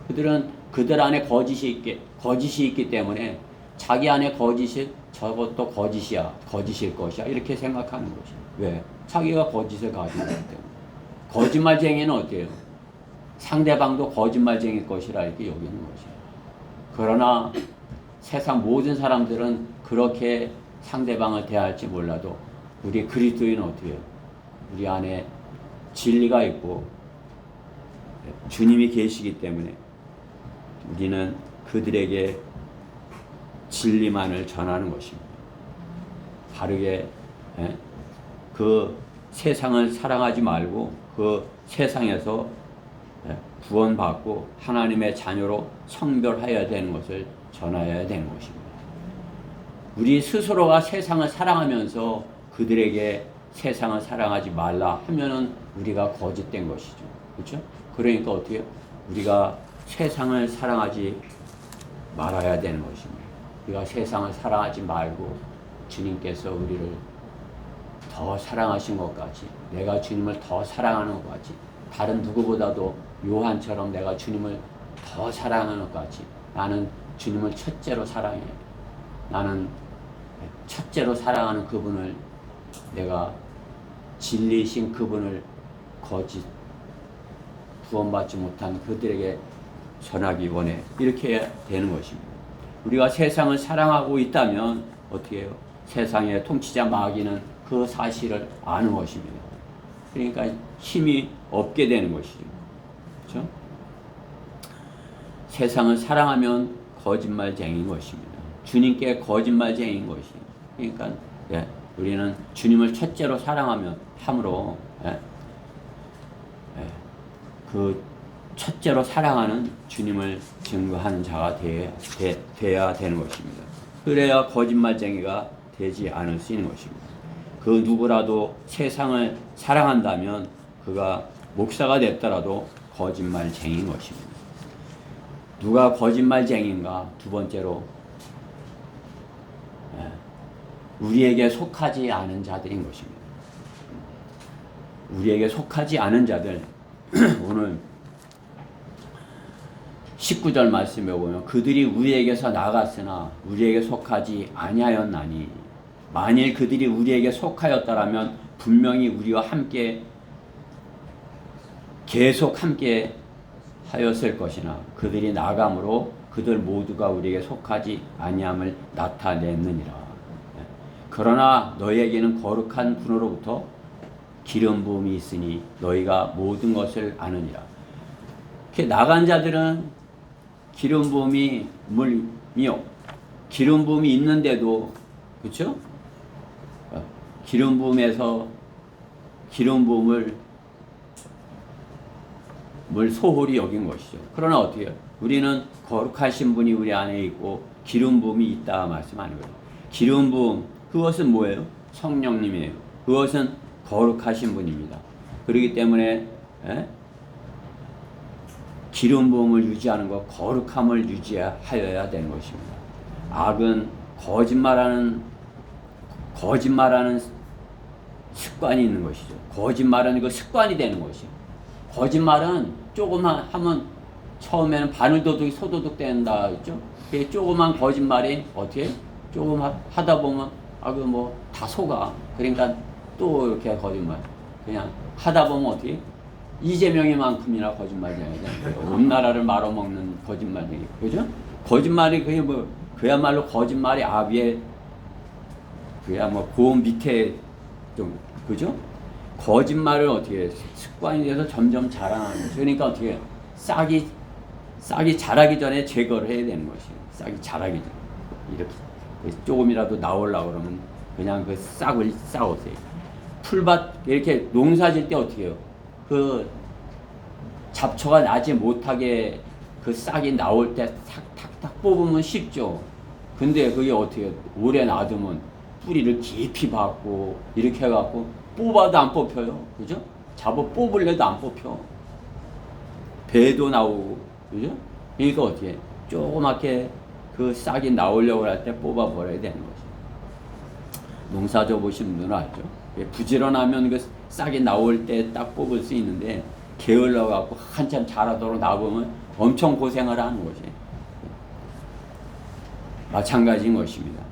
그들은 그들 안에 거짓이 있기 때문에 자기 안에 거짓이, 저것도 거짓이야, 거짓일 것이야, 이렇게 생각하는 것이죠. 왜? 자기가 거짓을 가지고 있기 때문에. 거짓말쟁이는 어때요? 상대방도 거짓말쟁이일 것이라 이렇게 여기는 것이죠. 그러나 세상 모든 사람들은 그렇게 상대방을 대할지 몰라도 우리 그리스도인은 어떻게 해요? 우리 안에 진리가 있고 주님이 계시기 때문에 우리는 그들에게 진리만을 전하는 것입니다. 바르게 그 세상을 사랑하지 말고 그 세상에서 구원받고 하나님의 자녀로 성별하여야 되는 것을 전하여야 되는 것입니다. 우리 스스로가 세상을 사랑하면서 그들에게 세상을 사랑하지 말라 하면은 우리가 거짓된 것이죠. 그렇죠? 그러니까 어떻게 해요? 우리가 세상을 사랑하지 말아야 되는 것입니다. 우리가 세상을 사랑하지 말고 주님께서 우리를 더 사랑하신 것 같이, 내가 주님을 더 사랑하는 것 같이, 다른 누구보다도 요한처럼 내가 주님을 더 사랑하는 것 같이, 나는 주님을 첫째로 사랑해. 나는 첫째로 사랑하는 그분을, 내가 진리이신 그분을 거짓 구원받지 못한 그들에게 전하기 원해. 이렇게 해야 되는 것입니다. 우리가 세상을 사랑하고 있다면 어떻게 해요? 세상의 통치자 마귀는 그 사실을 아는 것입니다. 그러니까 힘이 없게 되는 것이죠. 그렇죠? 세상을 사랑하면 거짓말쟁이인 것입니다. 주님께 거짓말쟁이인 것이에요. 그러니까 우리는 주님을 첫째로 사랑하면 함으로 그 첫째로 사랑하는 주님을 증거하는 자가 되어야 되는 것입니다. 그래야 거짓말쟁이가 되지 않을 수 있는 것입니다. 그 누구라도 세상을 사랑한다면 그가 목사가 됐더라도 거짓말쟁이인 것입니다. 누가 거짓말쟁이인가? 두 번째로 우리에게 속하지 않은 자들인 것입니다. 우리에게 속하지 않은 자들, 오늘 19절 말씀에 보면 그들이 우리에게서 나갔으나 우리에게 속하지 아니하였나니, 만일 그들이 우리에게 속하였더라면 분명히 우리와 함께 계속 함께 하였을 것이나 그들이 나감으로 그들 모두가 우리에게 속하지 아니함을 나타냈느니라. 그러나 너희에게는 거룩한 분으로부터 기름 부음이 있으니 너희가 모든 것을 아느니라. 이렇게 나간 자들은 기름 부음이 기름 부음이 있는데도, 그렇죠? 기름 부음에서 기름 부음을 소홀히 여긴 것이죠. 그러나 어떻게 해요? 우리는 거룩하신 분이 우리 안에 있고 기름 부음이 있다 말씀하는 거예요. 기름 부음, 그것은 뭐예요? 성령님이에요. 그것은 거룩하신 분입니다. 그렇기 때문에 기름 부음을 유지하는 것, 거룩함을 유지하여야 되는 것입니다. 악은 거짓말하는 습관이 있는 것이죠. 거짓말은 그 습관이 되는 것이죠. 거짓말은 조금만 하면 처음에는 바늘도둑이 소도둑 된다 했죠. 조그만 거짓말이 어떻게 조금 하다 보면 다 속아. 그러니까 또 이렇게 거짓말. 그냥 하다 보면 어떻게 이재명이만큼이나 거짓말쟁이가 되는 거예요. 온 나라를 말아먹는 거짓말쟁이. 그죠? 거짓말이 그야말로 거짓말이 아비의 고음 밑에 좀, 그죠? 거짓말을 어떻게 습관이 돼서 점점 자라나는 거죠. 그러니까 어떻게 싹이 자라기 전에 제거를 해야 되는 것이에요. 싹이 자라기 전에. 이렇게 조금이라도 나오려고 그러면 그냥 그 싹을 싹으세요. 풀밭 이렇게 농사질 때 어떻게 해요? 그 잡초가 나지 못하게 그 싹이 나올 때 탁탁탁 뽑으면 쉽죠. 근데 그게 어떻게 해요? 오래 놔두면 뿌리를 깊이 박고 이렇게 해갖고 뽑아도 안 뽑혀요. 그죠? 뽑으려도 안 뽑혀. 배도 나오고, 그죠? 그러니까 어떻게 해? 조그맣게 그 싹이 나오려고 할 때 뽑아버려야 되는 거죠. 농사 져보신 분들은 알죠? 부지런하면 그 싹이 나올 때 딱 뽑을 수 있는데 게을러갖고 한참 자라도록 놔보면 엄청 고생을 하는 것이 마찬가지인 것입니다.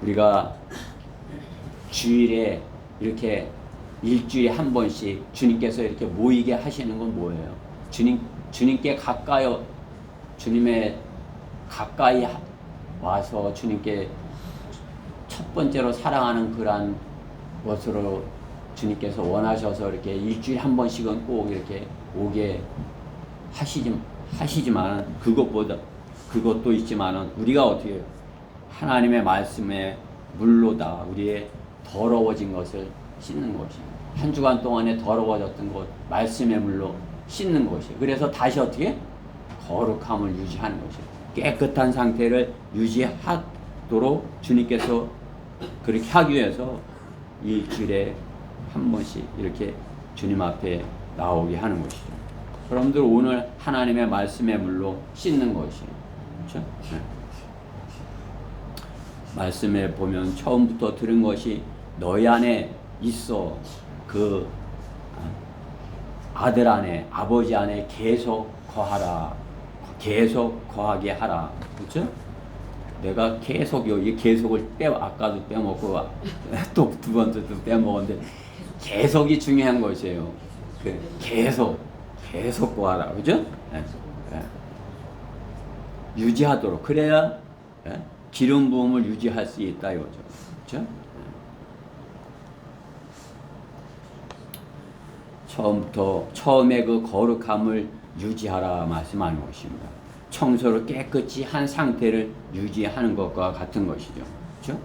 우리가 주일에 이렇게 일주일에 한 번씩 주님께서 이렇게 모이게 하시는 건 뭐예요? 주님께 주님의 가까이 와서 주님께 첫 번째로 사랑하는 그러한 것으로 주님께서 원하셔서 이렇게 일주일에 한 번씩은 꼭 이렇게 오게 하시지만 그것도 있지만은 우리가 어떻게 해요? 하나님의 말씀에 물로다 우리의 더러워진 것을 씻는 것이에요. 한 주간 동안에 더러워졌던 것 말씀의 물로 씻는 것이에요. 그래서 다시 어떻게 거룩함을 유지하는 것이에요. 깨끗한 상태를 유지하도록 주님께서 그렇게 하기 위해서 일주일에 한 번씩 이렇게 주님 앞에 나오게 하는 것이죠. 여러분들 오늘 하나님의 말씀의 물로 씻는 것이에요. 그렇죠? 네. 말씀에 보면 처음부터 들은 것이 너희 안에 있어 그 아들 안에 아버지 안에 계속 거하라. 계속 거하게 하라. 그렇죠? 내가 계속 여기 계속을 아까도 빼먹고 또 두 번째도 빼먹었는데 계속이 중요한 것이에요. 계속 거하라. 그죠? 네. 네. 유지하도록 그래야 네? 기름 부음을 유지할 수 있다 이거죠. 그렇죠? 네. 처음에 그 거룩함을 유지하라 말씀하는 것입니다. 청소를 깨끗이 한 상태를 유지하는 것과 같은 것이죠. 그렇죠?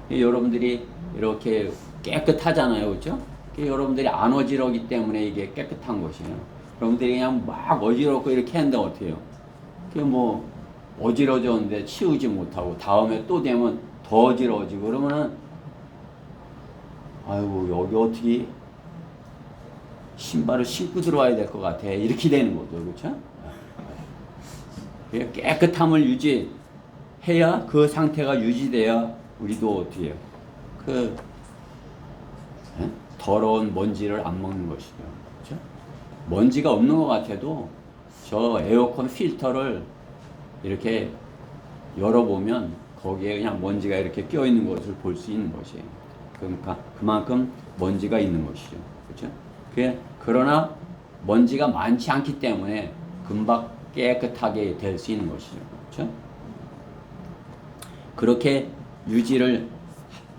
여러분들이 이렇게 깨끗하잖아요. 그렇죠? 여러분들이 안 어지러기 때문에 이게 깨끗한 것이에요. 여러분들이 그냥 막 어지럽고 이렇게 했는데 어떻게 해요? 그게 뭐 어지러졌는데 치우지 못하고 다음에 또 되면 더 어지러워지고 그러면은 아이고 여기 어떻게 신발을 신고 들어와야 될 것 같아. 이렇게 되는 거죠. 그렇죠? 깨끗함을 유지해야 그 상태가 유지돼야 우리도 어떻게 해요? 더러운 먼지를 안 먹는 것이죠. 그렇죠? 먼지가 없는 것 같아도 저 에어컨 필터를 이렇게 열어보면 거기에 그냥 먼지가 이렇게 껴있는 것을 볼 수 있는 것이에요. 그러니까 그만큼 먼지가 있는 것이죠. 그렇죠? 그러나 먼지가 많지 않기 때문에 금방 깨끗하게 될 수 있는 것이죠. 그렇죠? 그렇게 유지를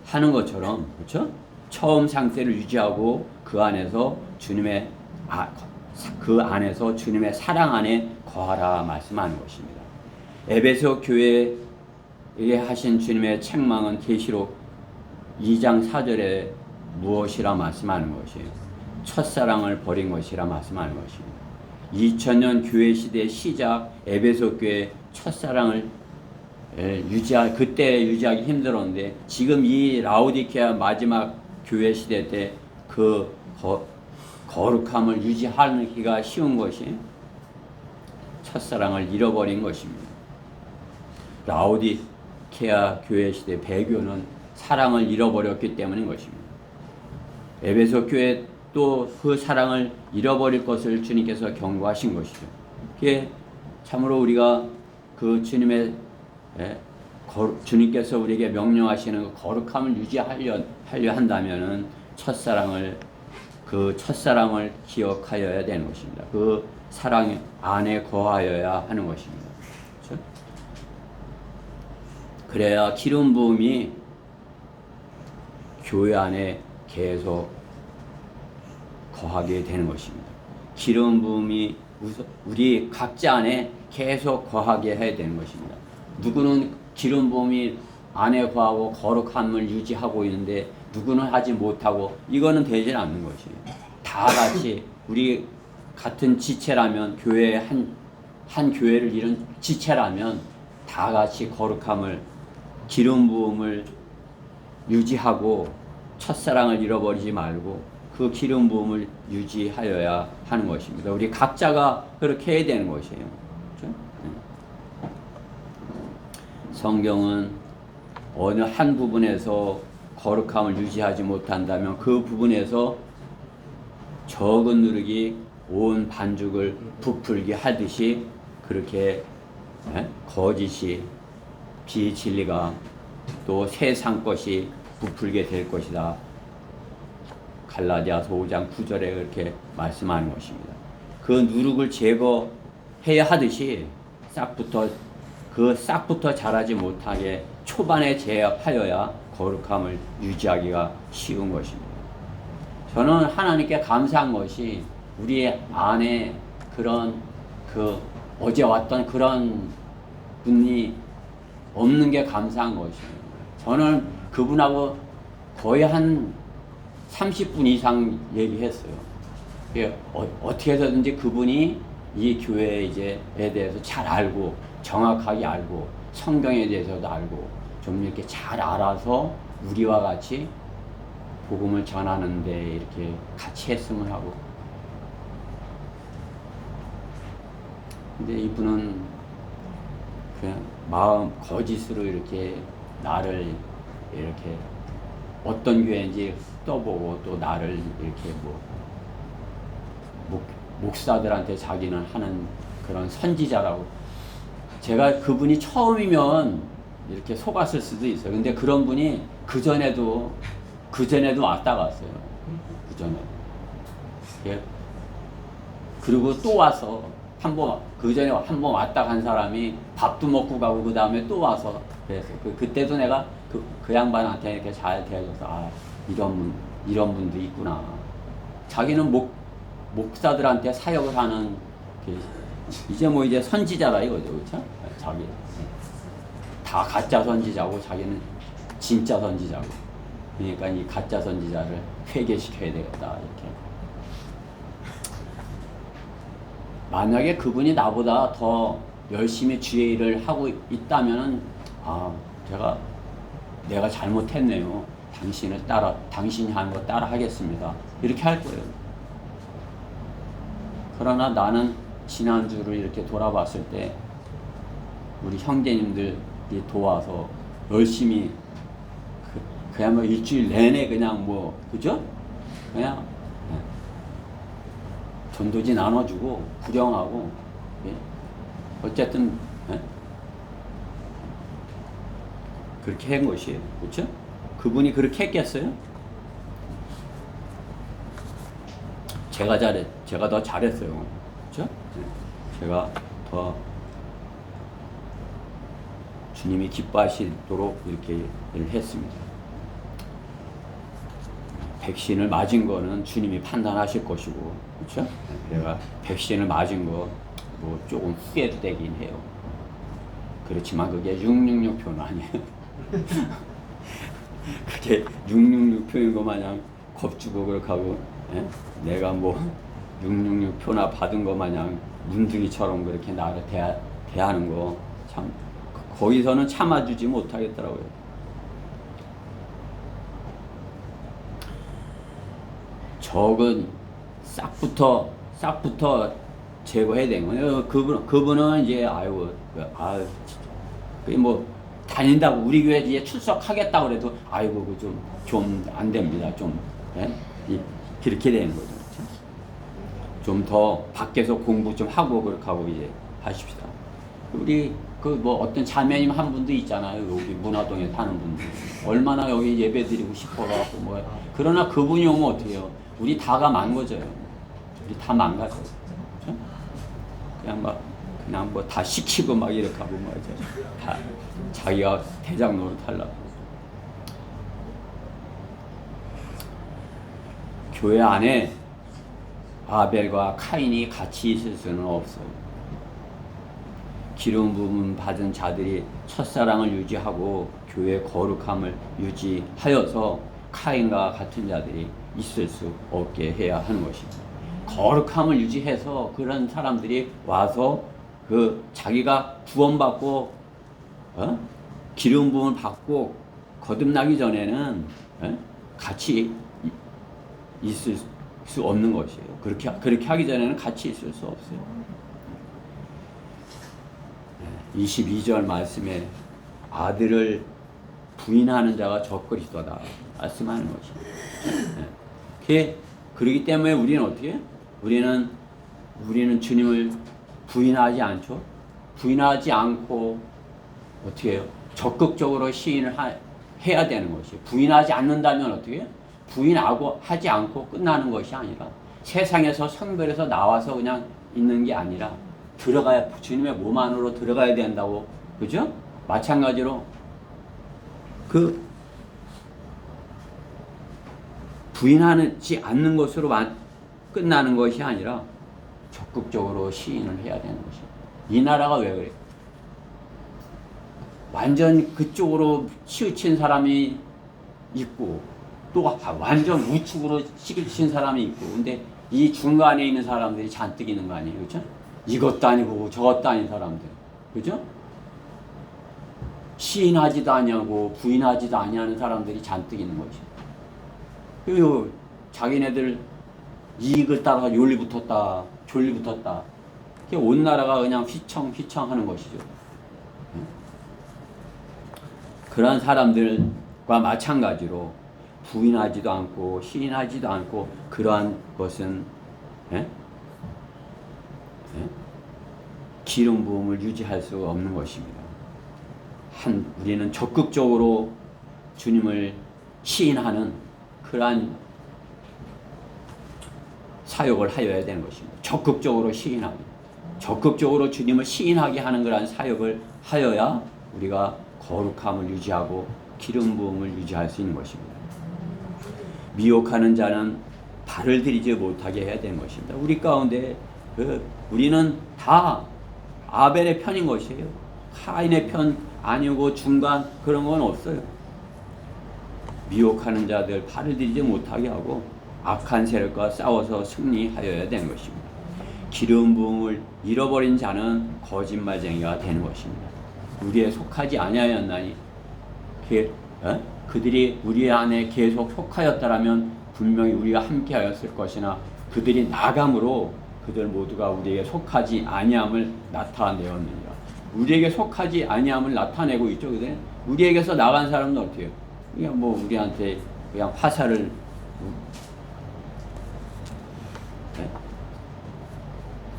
하는 것처럼, 그렇죠? 처음 상태를 유지하고 그 안에서 주님의 사랑 안에 거하라 말씀하는 것입니다. 에베소 교회에 하신 주님의 책망은 계시록 2장 4절에 무엇이라 말씀하는 것이에요? 첫사랑을 버린 것이라 말씀하는 것입니다. 2000년 교회 시대의 시작 에베소 교회 첫사랑을 그때 유지하기 힘들었는데 지금 이 라오디케아 마지막 교회 시대 때 그 거룩함을 유지하기가 쉬운 것이 첫사랑을 잃어버린 것입니다. 라오디케아 교회 시대 배교는 사랑을 잃어버렸기 때문인 것입니다. 에베소 교회 또 그 사랑을 잃어버릴 것을 주님께서 경고하신 것이죠. 그게 참으로 우리가 그 주님께서 우리에게 명령하시는 그 거룩함을 유지하려 한다면은 그 첫사랑을 기억하여야 되는 것입니다. 그 사랑 안에 거하여야 하는 것입니다. 그렇죠? 그래야 기름 부음이 교회 안에 계속 거하게 되는 것입니다. 기름 부음이 우리 각자 안에 계속 거하게 해야 되는 것입니다. 누구는 기름 부음이 안에 거하고 거룩함을 유지하고 있는데 누구는 하지 못하고 이거는 되지 않는 것이에요. 다 같이 우리 같은 지체라면 교회 한 교회를 이룬 지체라면 다 같이 거룩함을 기름 부음을 유지하고 첫사랑을 잃어버리지 말고 그 기름 부음을 유지하여야 하는 것입니다. 우리 각자가 그렇게 해야 되는 것이에요. 그렇죠? 성경은 어느 한 부분에서 거룩함을 유지하지 못한다면 그 부분에서 적은 누룩이 온 반죽을 부풀게 하듯이 그렇게 거짓이 비진리가 또 세상 것이 부풀게 될 것이다. 갈라디아서 5장 9절에 그렇게 말씀하는 것입니다. 그 누룩을 제거해야 하듯이 싹부터 자라지 못하게 초반에 제압하여야 거룩함을 유지하기가 쉬운 것입니다. 저는 하나님께 감사한 것이 우리 안에 그런 그 어제 왔던 그런 분이 없는 게 감사한 것이에요. 저는 그분하고 거의 한 30분 이상 얘기했어요. 어떻게 해서든지 그분이 이 교회에 이제에 대해서 잘 알고 정확하게 알고 성경에 대해서도 알고 좀 이렇게 잘 알아서 우리와 같이 복음을 전하는데 이렇게 같이 했으면 하고. 근데 이분은 그냥 마음 거짓으로 이렇게 나를 이렇게 어떤 교회인지 떠보고 또 나를 이렇게 목사들한테 자기는 하는 그런 선지자라고. 제가 그분이 처음이면 이렇게 속았을 수도 있어요. 근데 그런 분이 그전에도 왔다 갔어요. 그전에. 예. 그리고 또 와서 그전에 한 번 왔다 간 사람이 밥도 먹고 가고 그 다음에 또 와서 그랬어요. 그때도 내가 그 양반한테 이렇게 잘 대해줘서 이런 분도 있구나. 자기는 목사들한테 사역을 하는 이제 선지자라 이거죠, 그렇죠? 자기 다 가짜 선지자고 자기는 진짜 선지자고. 그러니까 이 가짜 선지자를 회개시켜야 되겠다 이렇게. 만약에 그분이 나보다 더 열심히 주의 일을 하고 있다면은 내가 잘못했네요. 당신이 하는 거 따라 하겠습니다. 이렇게 할 거예요. 그러나 나는 지난주를 이렇게 돌아봤을 때 우리 형제님들이 도와서 열심히 그야말로 일주일 내내 그냥 그죠? 그냥 전도지 나눠주고 구령하고 어쨌든 그렇게 한 것이에요. 그렇죠? 그분이 그렇게 했겠어요? 제가 더 잘했어요. 그렇죠? 제가 더 주님이 기뻐하시도록 이렇게 했습니다. 백신을 맞은 거는 주님이 판단하실 것이고, 그렇죠? 내가 백신을 맞은 거 조금 후회도 되긴 해요. 그렇지만 그게 666표는 아니에요. 그게 666표인 거 마냥 겁주고 그렇게 하고, 내가 666표나 받은 거 마냥 문둥이처럼 그렇게 나를 대하는 거 참 거기서는 참아주지 못하겠더라고요. 적은 싹부터 제거해야 되는 거예요. 그분은 이제 다닌다고 우리 교회 이제 출석하겠다고 그래도 좀 안 됩니다. 그렇게 되는 거죠. 좀 더 밖에서 공부 좀 하고 그렇게 하고 이제 하십시다. 우리 어떤 자매님 한 분도 있잖아요. 여기 문화동에 사는 분들 얼마나 여기 예배드리고 싶어갖고 그러나 그분이 오면 어떻게 해요? 우리 다가 망가져요. 우리 다 망가져요. 그렇죠? 그냥 다 시키고 이렇게 하고 다 자기가 대장 노릇 하려고. 교회 안에 아벨과 카인이 같이 있을 수는 없어요. 기름 부음 받은 자들이 첫사랑을 유지하고 교회의 거룩함을 유지하여서 카인과 같은 자들이 있을 수 없게 해야 하는 것입니다. 거룩함을 유지해서 그런 사람들이 와서 자기가 구원받고 기름 부음을 받고 거듭나기 전에는 같이 있을 수 없는 것이에요. 그렇게 하기 전에는 같이 있을 수 없어요. 22절 말씀에 아들을 부인하는 자가 저 그리스도다 말씀하는 것이에요. 그렇기 때문에 우리는 어떻게 해요? 우리는 주님을 부인하지 않죠. 부인하지 않고 어떻게 해요? 적극적으로 시인을 해야 되는 것이에요. 부인하지 않는다면 어떻게 해요? 부인하고 하지 않고 끝나는 것이 아니라 세상에서 성별에서 나와서 그냥 있는 게 아니라 주님의 몸 안으로 들어가야 된다고. 그죠? 마찬가지로 부인하지 않는 것으로 끝나는 것이 아니라 적극적으로 시인을 해야 되는 것이에요. 이 나라가 왜 그래? 완전 그쪽으로 치우친 사람이 있고 또 완전 우측으로 치우친 사람이 있고, 근데 이 중간에 있는 사람들이 잔뜩 있는 거 아니에요, 그렇죠? 이것도 아니고 저것도 아닌 사람들, 그렇죠? 시인하지도 아니하고 부인하지도 아니하는 사람들이 잔뜩 있는 거지. 그리고 자기네들 이익을 따라서 윤리 붙었다, 졸리 붙었다. 온 나라가 그냥 휘청휘청 하는 것이죠. 그러한 사람들과 마찬가지로 부인하지도 않고 시인하지도 않고 그러한 것은 기름 부음을 유지할 수 없는 것입니다. 우리는 적극적으로 주님을 시인하는 그러한 사역을 하여야 되는 것입니다. 적극적으로 시인하기, 적극적으로 주님을 시인하게 하는 그러한 사역을 하여야 우리가 거룩함을 유지하고 기름 부음을 유지할 수 있는 것입니다. 미혹하는 자는 발을 들이지 못하게 해야 되는 것입니다. 우리 가운데 우리는 다 아벨의 편인 것이에요. 카인의 편 아니고 중간 그런 건 없어요. 미혹하는 자들 발을 들이지 못하게 하고 악한 세력과 싸워서 승리하여야 되는 것입니다. 기름 부음을 잃어버린 자는 거짓말쟁이가 되는 것입니다. 우리에 속하지 아니하였나니 그들이 우리 안에 계속 속하였다라면 분명히 우리가 함께하였을 것이나 그들이 나감으로 그들 모두가 우리에게 속하지 아니함을 나타내었느니라. 우리에게 속하지 아니함을 나타내고 있죠. 근데 우리에게서 나간 사람은 어떻게 해요? 그냥 뭐 우리한테 그냥 화살을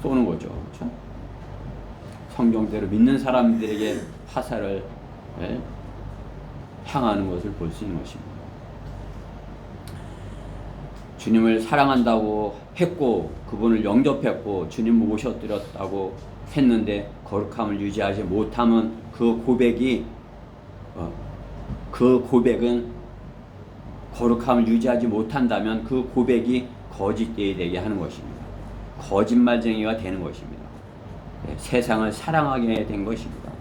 쏘는 거죠. 그렇죠? 성경대로 믿는 사람들에게 화살을 향하는 것을 볼 수 있는 것입니다. 주님을 사랑한다고 했고 그분을 영접했고 주님 모셔드렸다고 했는데 거룩함을 유지하지 못하면 그 고백은 거룩함을 유지하지 못한다면 그 고백이 거짓되이 되게 하는 것입니다. 거짓말쟁이가 되는 것입니다. 세상을 사랑하게 된 것입니다.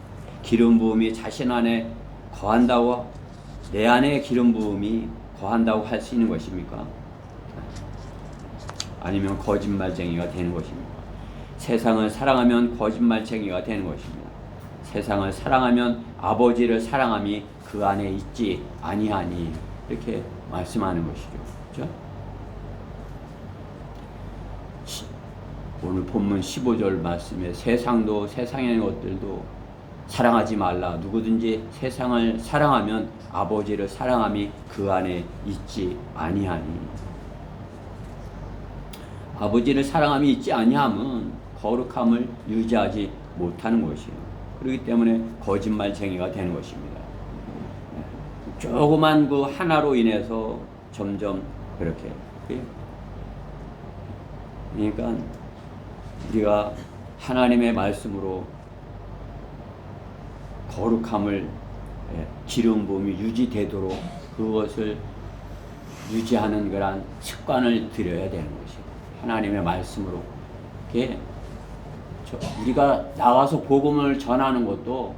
기름 부음이 자신 안에 거한다고, 내 안에 기름 부음이 거한다고 할 수 있는 것입니까? 아니면 거짓말쟁이가 되는 것입니다. 세상을 사랑하면 거짓말쟁이가 되는 것입니다. 세상을 사랑하면 아버지를 사랑함이 그 안에 있지 아니하니, 이렇게 말씀하는 것이죠. 그렇죠? 오늘 본문 15절 말씀에 세상도 세상에 있는 것들도 사랑하지 말라. 누구든지 세상을 사랑하면 아버지를 사랑함이 그 안에 있지 아니하니. 아버지를 사랑함이 있지 아니함은 거룩함을 유지하지 못하는 것이에요. 그렇기 때문에 거짓말쟁이가 되는 것입니다. 조그만 그 하나로 인해서 점점 그렇게. 그러니까 우리가 하나님의 말씀으로 거룩함을, 기름 부음이 유지되도록 그것을 유지하는 그런 습관을 들여야 되는 것이에요. 하나님의 말씀으로. 우리가 나가서 복음을 전하는 것도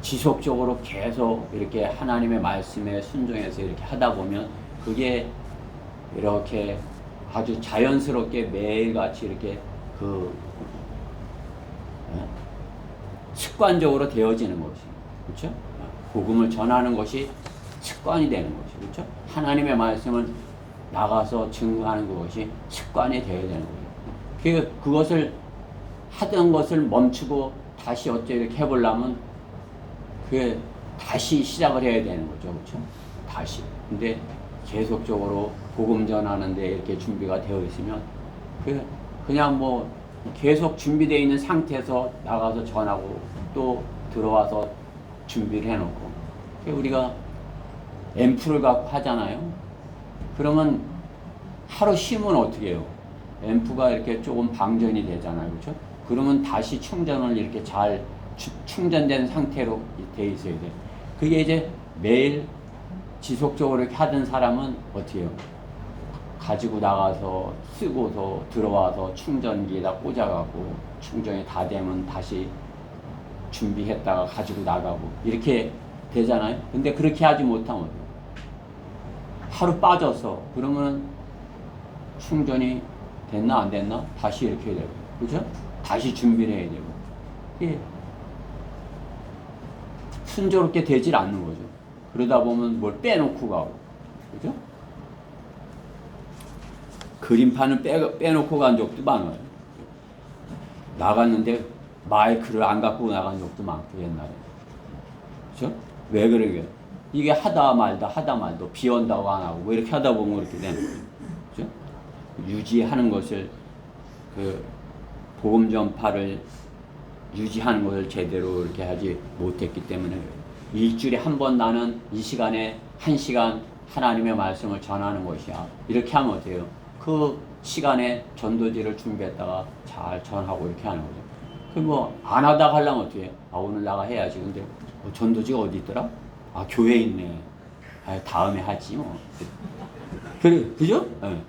지속적으로 계속 이렇게 하나님의 말씀에 순종해서 이렇게 하다 보면 그게 이렇게 아주 자연스럽게 매일같이 이렇게 습관적으로 되어지는 것이, 그렇죠? 복음을 전하는 것이 습관이 되는 것이, 그렇죠? 하나님의 말씀을 나가서 증거하는 것이 습관이 되어야 되는 거예요. 그것을 하던 것을 멈추고 다시 어째 이렇게 해보려면 그게 다시 시작을 해야 되는 거죠, 그렇죠? 다시. 근데 계속적으로 복음 전하는데 이렇게 준비가 되어 있으면 그냥 뭐 계속 준비되어 있는 상태에서 나가서 전하고 또 들어와서 준비를 해놓고, 우리가 앰프를 갖고 하잖아요. 그러면 하루 쉬면 어떻게 해요? 앰프가 이렇게 조금 방전이 되잖아요, 그렇죠? 그러면 다시 충전을 이렇게 잘 충전된 상태로 돼 있어야 돼. 그게 이제 매일 지속적으로 이렇게 하던 사람은 어떻게 해요? 가지고 나가서 쓰고서 들어와서 충전기에다 꽂아가고 충전이 다 되면 다시 준비했다가 가지고 나가고 이렇게 되잖아요. 근데 그렇게 하지 못하면 하루 빠져서 그러면 충전이 됐나 안 됐나 다시 이렇게 해야 되고, 그죠? 다시 준비를 해야 되고, 예. 순조롭게 되질 않는 거죠. 그러다 보면 뭘 빼놓고 가고, 그죠? 그림판은 빼놓고 간 적도 많아요. 나갔는데 마이크를 안 갖고 나간 적도 많고, 옛날에. 그죠? 왜 그러게? 이게 하다 말다 비 온다고 안 하고 뭐 이렇게 하다 보면 이렇게 되는 거예요. 그죠? 유지하는 것을, 그 복음 전파를 유지하는 것을 제대로 이렇게 하지 못했기 때문에 일주일에 한 번 나는 이 시간에 1시간 하나님의 말씀을 전하는 것이야. 이렇게 하면 어때요? 그 시간에 전도지를 준비했다가 잘 전하고 이렇게 하는 거죠. 그 뭐 안 하다가 하려면 어떻게 해? 아, 오늘 나가 해야지. 근데 전도지가 어디 있더라? 아, 교회에 있네. 아, 다음에 하지 뭐. 그래, 그죠? 네.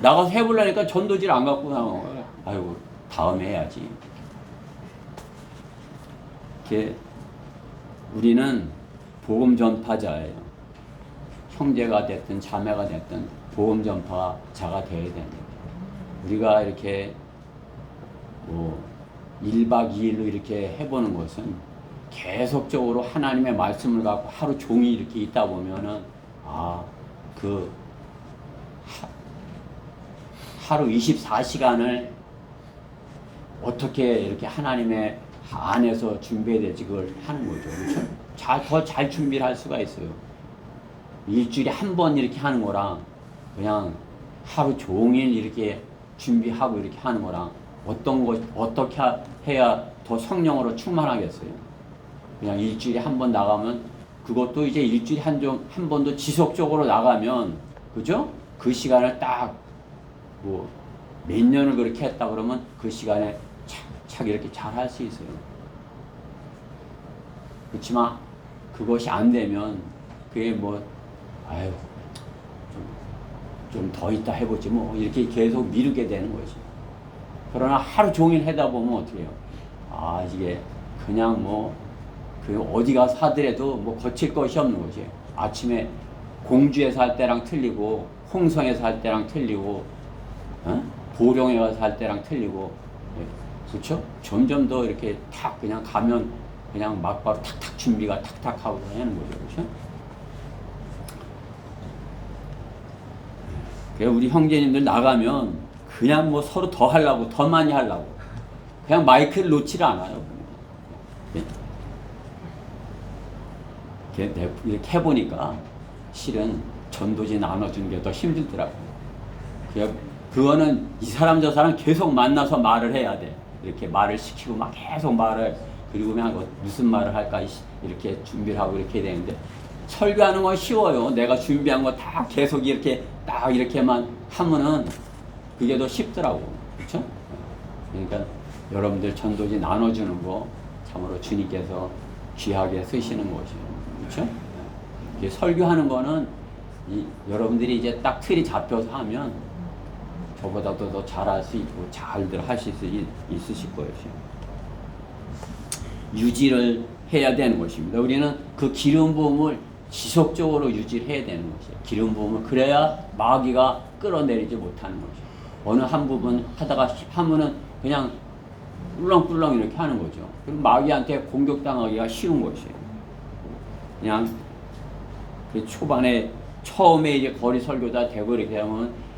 나가서 해보려니까 전도지를 안 갖고 나와. 아이고, 다음에 해야지. 이렇게 우리는 복음 전파자예요. 형제가 됐든 자매가 됐든 복음 전파자가 되어야 됩니다. 우리가 이렇게 뭐 1박 2일로 이렇게 해보는 것은 계속적으로 하나님의 말씀을 갖고 하루 종일 이렇게 있다 보면은 하루 24시간을 어떻게 이렇게 하나님의 안에서 준비해야 될지 그걸 하는 거죠. 그렇죠? 더 잘 준비를 할 수가 있어요. 일주일에 한 번 이렇게 하는 거랑 그냥 하루 종일 이렇게 준비하고 이렇게 하는 거랑 어떻게 해야 더 성령으로 충만하겠어요? 그냥 일주일에 한 번 나가면, 그것도 이제 일주일에 한 번도 지속적으로 나가면, 그죠? 그 시간을 딱 뭐 몇 년을 그렇게 했다 그러면 그 시간에 착 이렇게 잘 할 수 있어요. 그렇지만 그것이 안 되면 그게 뭐 아유 좀 더 있다 해보지 뭐 이렇게 계속 미루게 되는 거지. 그러나 하루 종일 하다 보면 어떻게 해요? 아, 이게 그냥 뭐 그 어디 가서 하더라도 뭐 거칠 것이 없는 거지. 아침에 공주에서 할 때랑 틀리고 홍성에서 할 때랑 틀리고 보령에 가서 할 때랑 틀리고, 그렇죠? 점점 더 이렇게 탁 그냥 가면 그냥 막바로 탁탁 준비가 탁탁 하고 하는 거죠. 그렇죠? 그래서 우리 형제님들 나가면 그냥 뭐 서로 더 하려고, 더 많이 하려고 그냥 마이크를 놓지를 않아요. 이렇게 해보니까 실은 전도지 나눠주는 게 더 힘들더라고요. 그거는 이 사람 저 사람 계속 만나서 말을 해야 돼. 이렇게 말을 시키고 막 계속 말을, 그리고 그냥 무슨 말을 할까 이렇게 준비를 하고 이렇게 해야 되는데, 설교하는 건 쉬워요. 내가 준비한 거 다 계속 이렇게 딱 이렇게만 하면은 그게 더 쉽더라고. 그렇죠? 그러니까 여러분들 전도지 나눠주는 거 참으로 주님께서 귀하게 쓰시는 것이에요. 그렇죠? 설교하는 거는 여러분들이 이제 딱 틀이 잡혀서 하면 저보다도 더 잘할 수 있고 잘들 하실 수 있으실 거예요. 유지를 해야 되는 것입니다. 우리는 그 기름 부음을 지속적으로 유지를 해야 되는 것이에요. 기름 부음을, 그래야 마귀가 끌어내리지 못하는 것이에요. 어느 한 부분 하면은 그냥 꿀렁꿀렁 이렇게 하는 거죠. 그럼 마귀한테 공격당하기가 쉬운 것이에요. 그냥 그 초반에 처음에 이제 거리 설교다 되고 이렇게 하면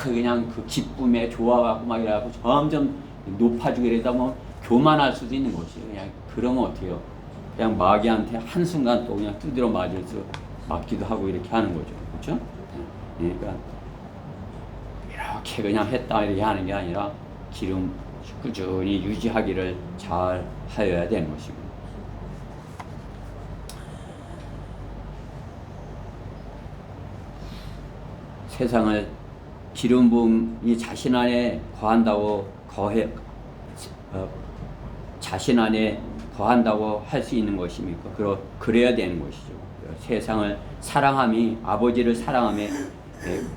그냥 그 기쁨에 좋아갖고 막 이래갖고 점점 높아지고 이러다 보면 교만할 수도 있는 것이에요. 그냥 그러면 어떻게 해요? 그냥 마귀한테 한순간 또 그냥 두드려 맞기도 하고 이렇게 하는 거죠. 그렇죠? 그러니까 이렇게 그냥 했다 이렇게 하는 게 아니라 기름 꾸준히 유지하기를 잘 하여야 되는 것입니다. 세상을 기름 부음이 자신 안에 자신 안에 거한다고 할 수 있는 것입니까? 그래야 되는 것이죠. 세상을 사랑함이 아버지를 사랑함에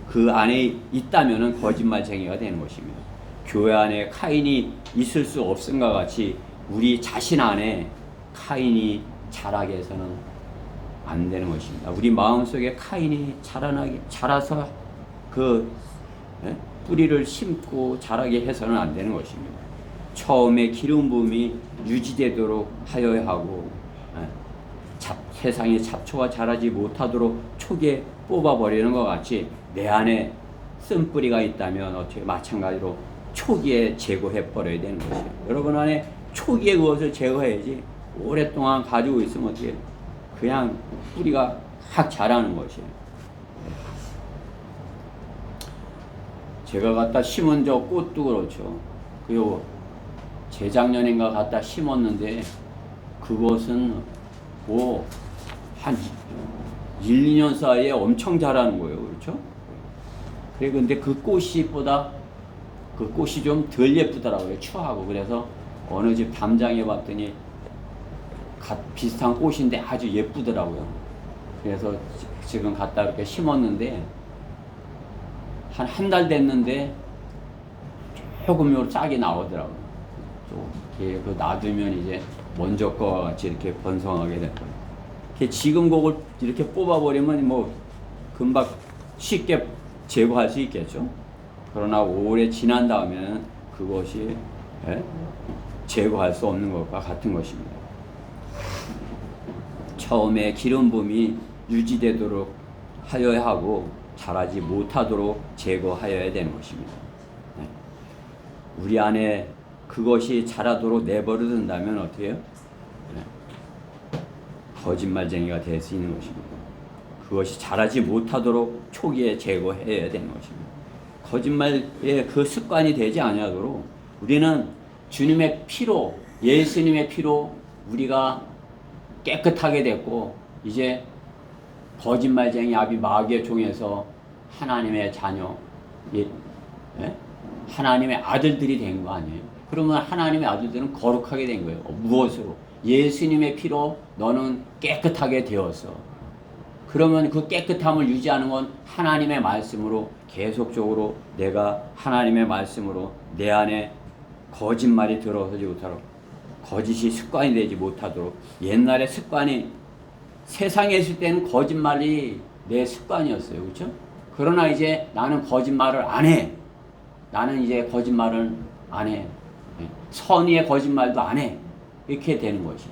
그 안에 있다면은 거짓말쟁이가 되는 것입니다. 교회 안에 카인이 있을 수 없음과 같이 우리 자신 안에 카인이 자라게 해서는 안 되는 것입니다. 우리 마음속에 카인이 자라서 그 뿌리를 심고 자라게 해서는 안 되는 것입니다. 처음에 기름 부음이 유지되도록 하여야 하고 세상에 잡초가 자라지 못하도록 초기에 뽑아버리는 것 같이 내 안에 쓴뿌리가 있다면 어떻게 마찬가지로 초기에 제거해버려야 되는 것이에요. 여러분 안에 초기에 그것을 제거해야지 오랫동안 가지고 있으면 어떻게 그냥 뿌리가 확 자라는 것이에요. 제가 갖다 심은 저 꽃도 그렇죠. 그리고 재작년인가 갖다 심었는데 그것은 뭐 한 1, 2년 사이에 엄청 자라는 거예요. 그렇죠? 그래 근데 그 꽃이 좀 덜 예쁘더라고요. 추하고. 그래서 어느 집 담장에 봤더니 비슷한 꽃인데 아주 예쁘더라고요. 그래서 지금 갖다 이렇게 심었는데 한 달 됐는데 조금 짝이 나오더라고요. 또 놔두면 이제 먼저 거와 같이 이렇게 번성하게 될 거예요. 지금 그걸 이렇게 뽑아버리면 뭐 금방 쉽게 제거할 수 있겠죠. 그러나 오래 지난 다음에는 그것이 제거할 수 없는 것과 같은 것입니다. 처음에 기름 부음이 유지되도록 하여야 하고 자라지 못하도록 제거하여야 되는 것입니다. 우리 안에 그것이 자라도록 내버려 둔다면 어떻게 해요? 거짓말쟁이가 될 수 있는 것입니다. 그것이 자라지 못하도록 초기에 제거해야 되는 것입니다. 거짓말의 그 습관이 되지 아니하도록 우리는 주님의 피로, 예수님의 피로 우리가 깨끗하게 됐고 이제 거짓말쟁이 마귀의 종에서 하나님의 자녀, 하나님의 아들들이 된 거 아니에요? 그러면 하나님의 아들들은 거룩하게 된 거예요. 무엇으로? 예수님의 피로 너는 깨끗하게 되었어. 그러면 그 깨끗함을 유지하는 건 하나님의 말씀으로 계속적으로 내가 하나님의 말씀으로 내 안에 거짓말이 들어서지 못하도록 거짓이 습관이 되지 못하도록 옛날에 습관이 세상에 있을 때는 거짓말이 내 습관이었어요. 그렇죠? 그러나 이제 나는 거짓말을 안 해. 나는 이제 거짓말을 안 해. 선의의 거짓말도 안 해. 이렇게 되는 것이.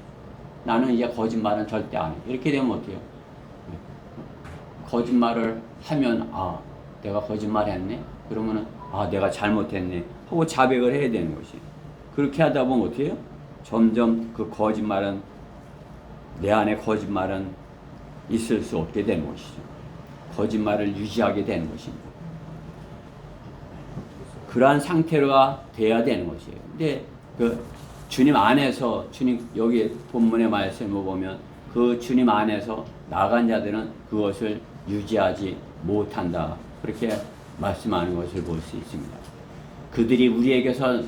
나는 이제 거짓말은 절대 안 해. 이렇게 되면 어때요? 거짓말을 하면 내가 거짓말했네. 그러면은 내가 잘못했네 하고 자백을 해야 되는 것이. 그렇게 하다 보면 어떻게 해요? 점점 그 거짓말은 내 안에 거짓말은 있을 수 없게 되는 것이죠. 거짓말을 유지하게 되는 것입니다. 그러한 상태가 돼야 되는 것이에요. 근데 그 주님 안에서 주님 여기 본문의 말씀을 보면 그 주님 안에서 나간 자들은 그것을 유지하지 못한다. 그렇게 말씀하는 것을 볼 수 있습니다. 그들이 우리에게서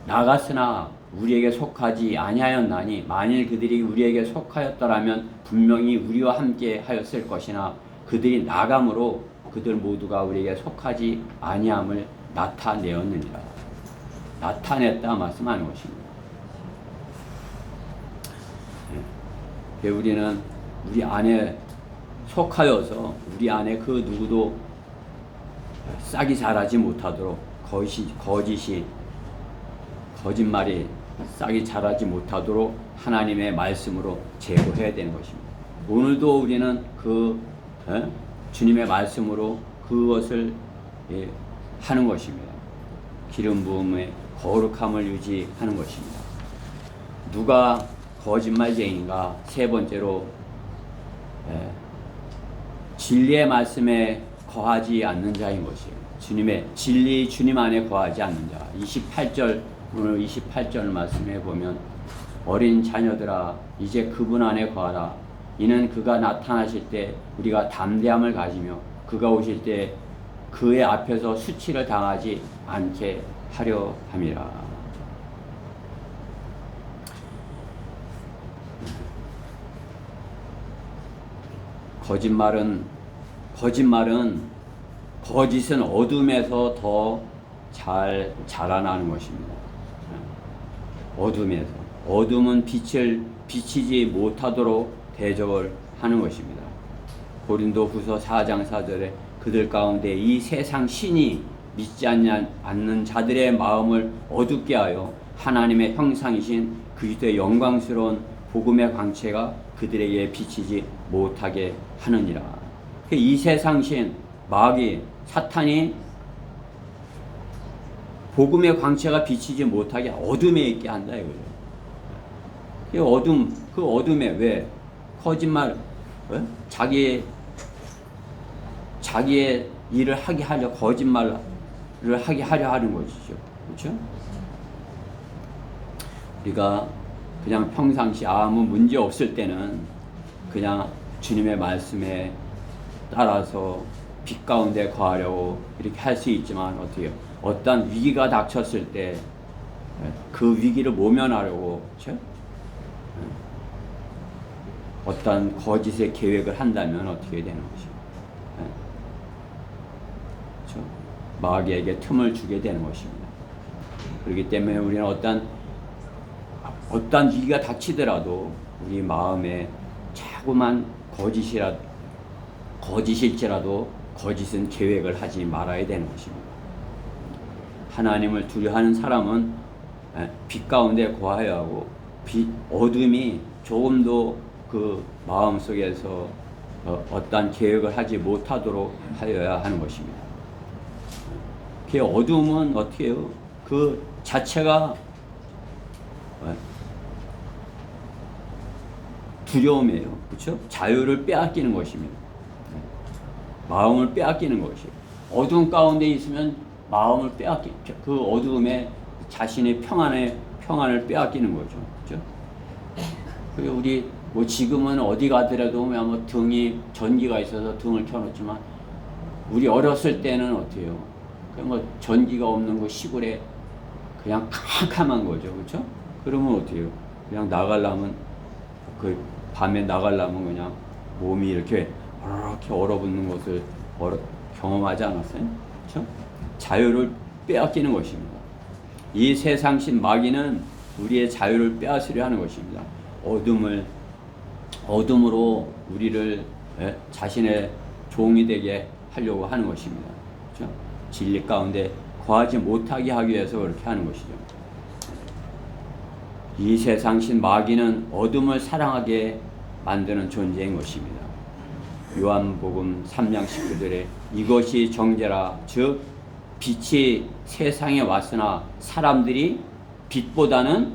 나갔으나 우리에게 속하지 아니하였나니 만일 그들이 우리에게 속하였더라면 분명히 우리와 함께 하였을 것이나 그들이 나감으로 그들 모두가 우리에게 속하지 아니함을 나타내었느니라. 나타냈다 말씀하는 것입니다. 우리는 우리 안에 속하여서 우리 안에 그 누구도 싹이 자라지 못하도록 거짓말이 싹이 자라지 못하도록 하나님의 말씀으로 제거해야 되는 것입니다. 오늘도 우리는 주님의 말씀으로 그것을 하는 것입니다. 기름 부음의 거룩함을 유지하는 것입니다. 누가 거짓말쟁이인가? 세 번째로 진리의 말씀에 거하지 않는 자인 것이에요. 주님 안에 거하지 않는 자. 28절 오늘 28절 말씀해 보면 어린 자녀들아 이제 그분 안에 거하라. 이는 그가 나타나실 때 우리가 담대함을 가지며 그가 오실 때 그의 앞에서 수치를 당하지 않게 하려 함이라. 거짓말은 거짓은 어둠에서 더 잘 자라나는 것입니다. 어둠은 빛을 비치지 못하도록 대적을 하는 것입니다. 고린도후서 4장 4절에 그들 가운데 이 세상 신이 믿지 않는 자들의 마음을 어둡게 하여 하나님의 형상이신 그리스도의 영광스러운 복음의 광채가 그들에게 비치지 못하게 하느니라. 이 세상 신 마귀 사탄이 복음의 광채가 비치지 못하게 어둠에 있게 한다 이거죠. 그 어둠에 왜 거짓말, 자기의 일을 하게 하려 거짓말을 하게 하려 하는 것이죠. 그렇죠? 우리가 그냥 평상시 아무 문제 없을 때는 그냥 주님의 말씀에 따라서 빛 가운데 거하려고 이렇게 할 수 있지만 어떻게 어떤 위기가 닥쳤을 때 그 위기를 모면하려고 그렇죠? 어떤 거짓의 계획을 한다면 어떻게 되는 것이죠? 그렇죠? 마귀에게 틈을 주게 되는 것입니다. 그렇기 때문에 우리는 어떤 위기가 닥치더라도 우리 마음에 자꾸만 거짓일지라도 거짓은 계획을 하지 말아야 되는 것입니다. 하나님을 두려워하는 사람은 빛 가운데 거하여야 하고 어둠이 조금도 그 마음 속에서 어떤 계획을 하지 못하도록 하여야 하는 것입니다. 그 어둠은 어떻게 해요? 그 자체가 두려움이에요. 그렇죠? 자유를 빼앗기는 것입니다. 마음을 빼앗기는 것이에요. 어둠 가운데 있으면 마음을 그 어두움에 자신의 평안을 빼앗기는 거죠. 그렇죠? 그리고 우리 지금은 어디 가더라도 뭐 등이 전기가 있어서 등을 켜놓지만 우리 어렸을 때는 어때요? 그냥 전기가 없는 그 시골에 그냥 캄캄한 거죠. 그렇죠? 그러면 어때요? 그냥 밤에 나가려면 그냥 몸이 이렇게 얼어붙는 것을 경험하지 않았어요? 그렇죠? 자유를 빼앗기는 것입니다. 이 세상신 마귀는 우리의 자유를 빼앗으려 하는 것입니다. 어둠으로 우리를 자신의 종이 되게 하려고 하는 것입니다. 그렇죠? 진리 가운데 거하지 못하게 하기 위해서 그렇게 하는 것이죠. 이 세상신 마귀는 어둠을 사랑하게 만드는 존재인 것입니다. 요한복음 3장 19절에 이것이 정죄라 즉 빛이 세상에 왔으나 사람들이 빛보다는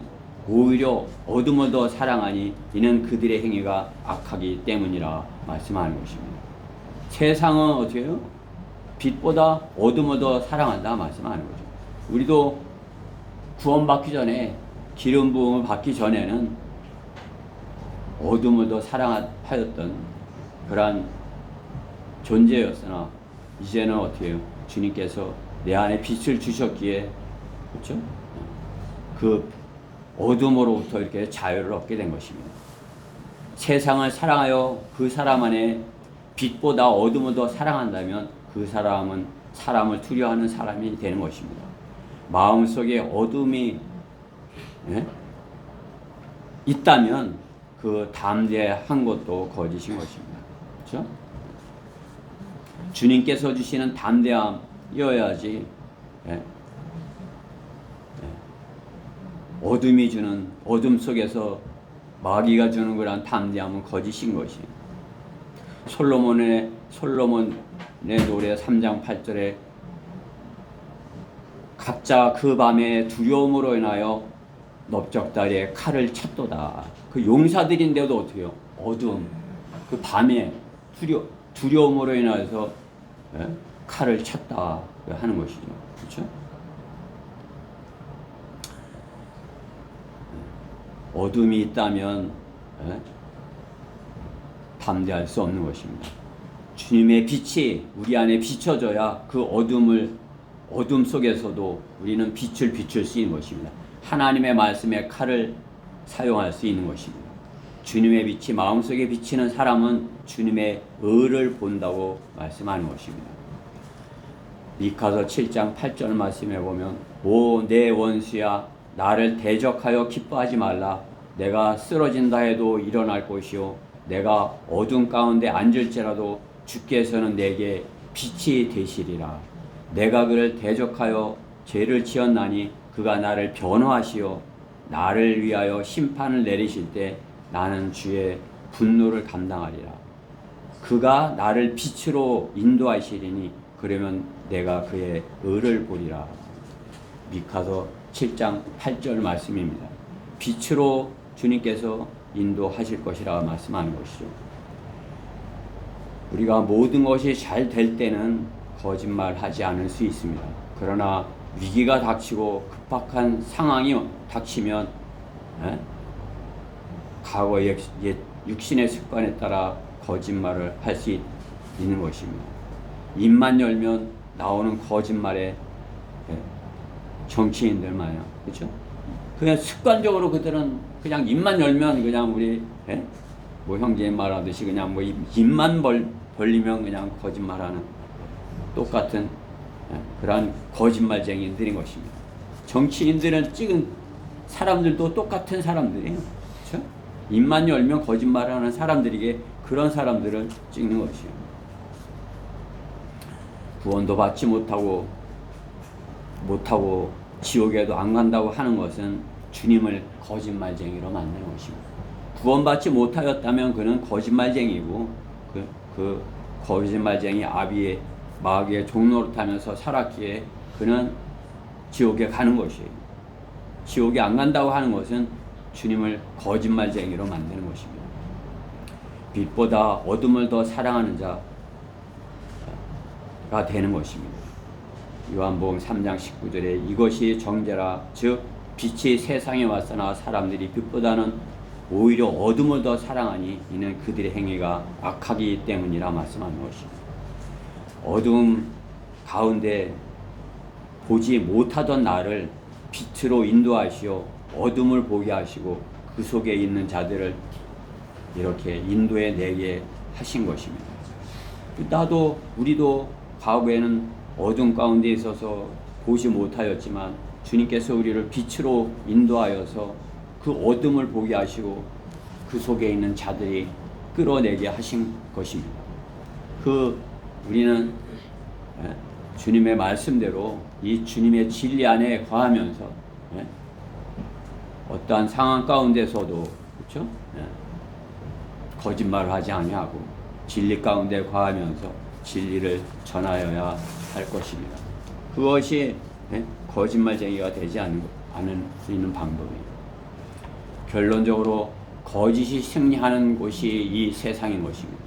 오히려 어둠을 더 사랑하니 이는 그들의 행위가 악하기 때문이라 말씀하는 것입니다. 세상은 어떻게 해요? 빛보다 어둠을 더 사랑한다 말씀하는 거죠. 우리도 구원받기 전에 기름 부음을 받기 전에는 어둠을 더 사랑하였던 그러한 존재였으나 이제는 어떻게 해요? 주님께서 내 안에 빛을 주셨기에 그렇죠? 그 어둠으로부터 이렇게 자유를 얻게 된 것입니다. 세상을 사랑하여 그 사람 안에 빛보다 어둠을 더 사랑한다면 그 사람은 사람을 두려워하는 사람이 되는 것입니다. 마음속에 어둠이 있다면 그 담대한 것도 거짓인 것입니다. 그렇죠? 주님께서 주시는 담대함이어야지 어둠이 주는 어둠 속에서 마귀가 주는 그런 담대함은 거짓인 것이에요. 솔로몬의 노래 3장 8절에 각자 그 밤에 두려움으로 인하여 넓적다리에 칼을 쳤도다. 그 용사들인데도 어떻게 해요? 어둠 그 밤에 두려움으로 인해서 칼을 쳤다 하는 것이죠. 그렇죠? 어둠이 있다면 담대할 수 없는 것입니다. 주님의 빛이 우리 안에 비춰져야 그 어둠 속에서도 우리는 빛을 비출 수 있는 것입니다. 하나님의 말씀에 칼을 사용할 수 있는 것입니다. 주님의 빛이 마음속에 비치는 사람은 주님의 의를 본다고 말씀하는 것입니다. 미카서 7장 8절 말씀에 보면 오 내 원수야 나를 대적하여 기뻐하지 말라. 내가 쓰러진다 해도 일어날 것이요 내가 어둠 가운데 앉을지라도 주께서는 내게 빛이 되시리라. 내가 그를 대적하여 죄를 지었나니 그가 나를 변호하시어 나를 위하여 심판을 내리실 때 나는 주의 분노를 감당하리라. 그가 나를 빛으로 인도하시리니 그러면 내가 그의 의를 보리라. 미카서 7장 8절 말씀입니다. 빛으로 주님께서 인도하실 것이라 말씀하는 것이죠. 우리가 모든 것이 잘 될 때는 거짓말하지 않을 수 있습니다. 그러나 위기가 닥치고 급박한 상황이 닥치면 과거의 옛 육신의 습관에 따라 거짓말을 할 수 있는 것입니다. 입만 열면 나오는 거짓말에 정치인들 마냥 그렇죠? 그냥 습관적으로 그들은 그냥 입만 열면 그냥 우리 뭐 형제님 말하듯이 그냥 뭐 입만 벌리면 그냥 거짓말하는 똑같은 그러한 거짓말쟁이들인 것입니다. 정치인들은 찍은 사람들도 똑같은 사람들이에요. 그렇죠? 입만 열면 거짓말하는 사람들에게 그런 사람들을 찍는 것이에요. 구원도 받지 못하고 지옥에도 안 간다고 하는 것은 주님을 거짓말쟁이로 만드는 것입니다. 구원받지 못하였다면 그는 거짓말쟁이고 그 거짓말쟁이 아비의 마귀의 종노릇하면서 살았기에 그는 지옥에 가는 것이에요. 지옥에 안 간다고 하는 것은 주님을 거짓말쟁이로 만드는 것입니다. 빛보다 어둠을 더 사랑하는 자가 되는 것입니다. 요한복음 3장 19절에 이것이 정죄라 즉 빛이 세상에 왔으나 사람들이 빛보다는 오히려 어둠을 더 사랑하니 이는 그들의 행위가 악하기 때문이라 말씀하는 것입니다. 어둠 가운데 보지 못하던 나를 빛으로 인도하시어 어둠을 보게 하시고 그 속에 있는 자들을 이렇게 인도해 내게 하신 것입니다. 우리도 과거에는 어둠 가운데 있어서 보지 못하였지만 주님께서 우리를 빛으로 인도하여서 그 어둠을 보게 하시고 그 속에 있는 자들이 끌어내게 하신 것입니다. 우리는 주님의 말씀대로 이 주님의 진리 안에 거하면서 어떠한 상황 가운데서도 그렇죠? 거짓말을 하지 아니하고 진리 가운데 거하면서 진리를 전하여야 할 것입니다. 그것이 거짓말쟁이가 되지 않을 수 있는 방법이에요. 결론적으로 거짓이 승리하는 곳이 이 세상인 것입니다.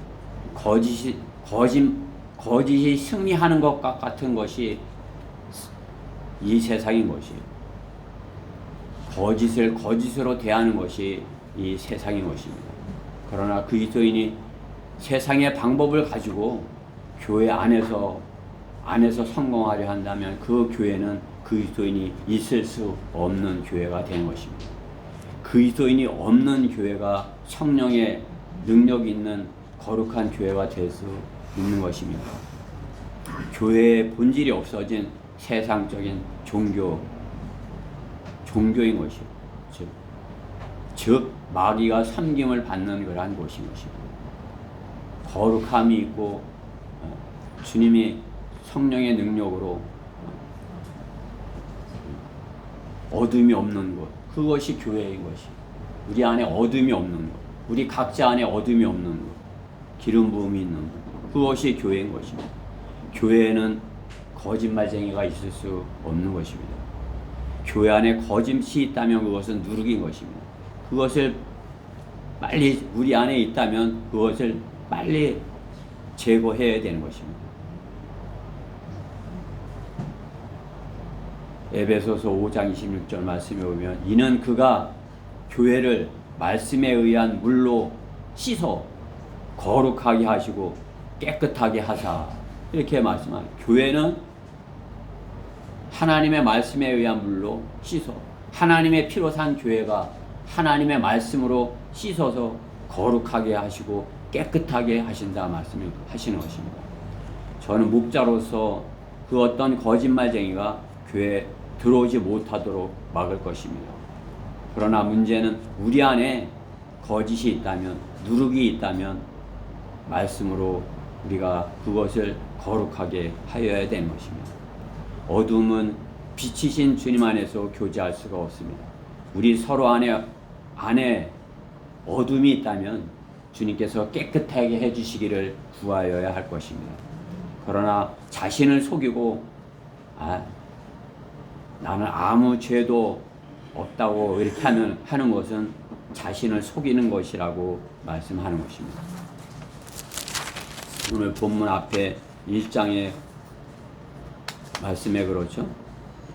거짓이 승리하는 것 같은 것이 이 세상인 것이에요. 거짓을 거짓으로 대하는 것이 이 세상인 것입니다. 그러나 그리스도인이 세상의 방법을 가지고 교회 안에서 성공하려 한다면 그 교회는 그리스도인이 있을 수 없는 교회가 되는 것입니다. 그리스도인이 없는 교회가 성령의 능력이 있는 거룩한 교회가 될 수 있는 것입니다. 교회의 본질이 없어진 세상적인 종교인 것이요. 즉 마귀가 섬김을 받는 그러한 곳인 것입니다. 거룩함이 있고 주님이 성령의 능력으로 어둠이 없는 것, 그것이 교회인 것이. 우리 안에 어둠이 없는 것, 우리 각자 안에 어둠이 없는 것, 기름 부음이 있는 것, 그것이 교회인 것입니다. 교회에는 거짓말쟁이가 있을 수 없는 것입니다. 교회 안에 거짓이 있다면 그것은 누룩인 것입니다. 그것을 빨리 우리 안에 있다면 그것을 빨리 제거해야 되는 것입니다. 에베소서 5장 26절 말씀에 보면 이는 그가 교회를 말씀에 의한 물로 씻어 거룩하게 하시고 깨끗하게 하사 이렇게 말씀합니다. 교회는 하나님의 말씀에 의한 물로 씻어 하나님의 피로 산 교회가 하나님의 말씀으로 씻어서 거룩하게 하시고 깨끗하게 하신다 말씀을 하시는 것입니다. 저는 목자로서 그 어떤 거짓말쟁이가 교회에 들어오지 못하도록 막을 것입니다. 그러나 문제는 우리 안에 거짓이 있다면, 누룩이 있다면 말씀으로 우리가 그것을 거룩하게 하여야 되는 것입니다. 어둠은 빛이신 주님 안에서 교제할 수가 없습니다. 우리 서로 안에 어둠이 있다면 주님께서 깨끗하게 해주시기를 구하여야 할 것입니다. 그러나 자신을 속이고 나는 아무 죄도 없다고 이렇게 하는 것은 자신을 속이는 것이라고 말씀하는 것입니다. 오늘 본문 앞에 1장의 말씀에 그렇죠.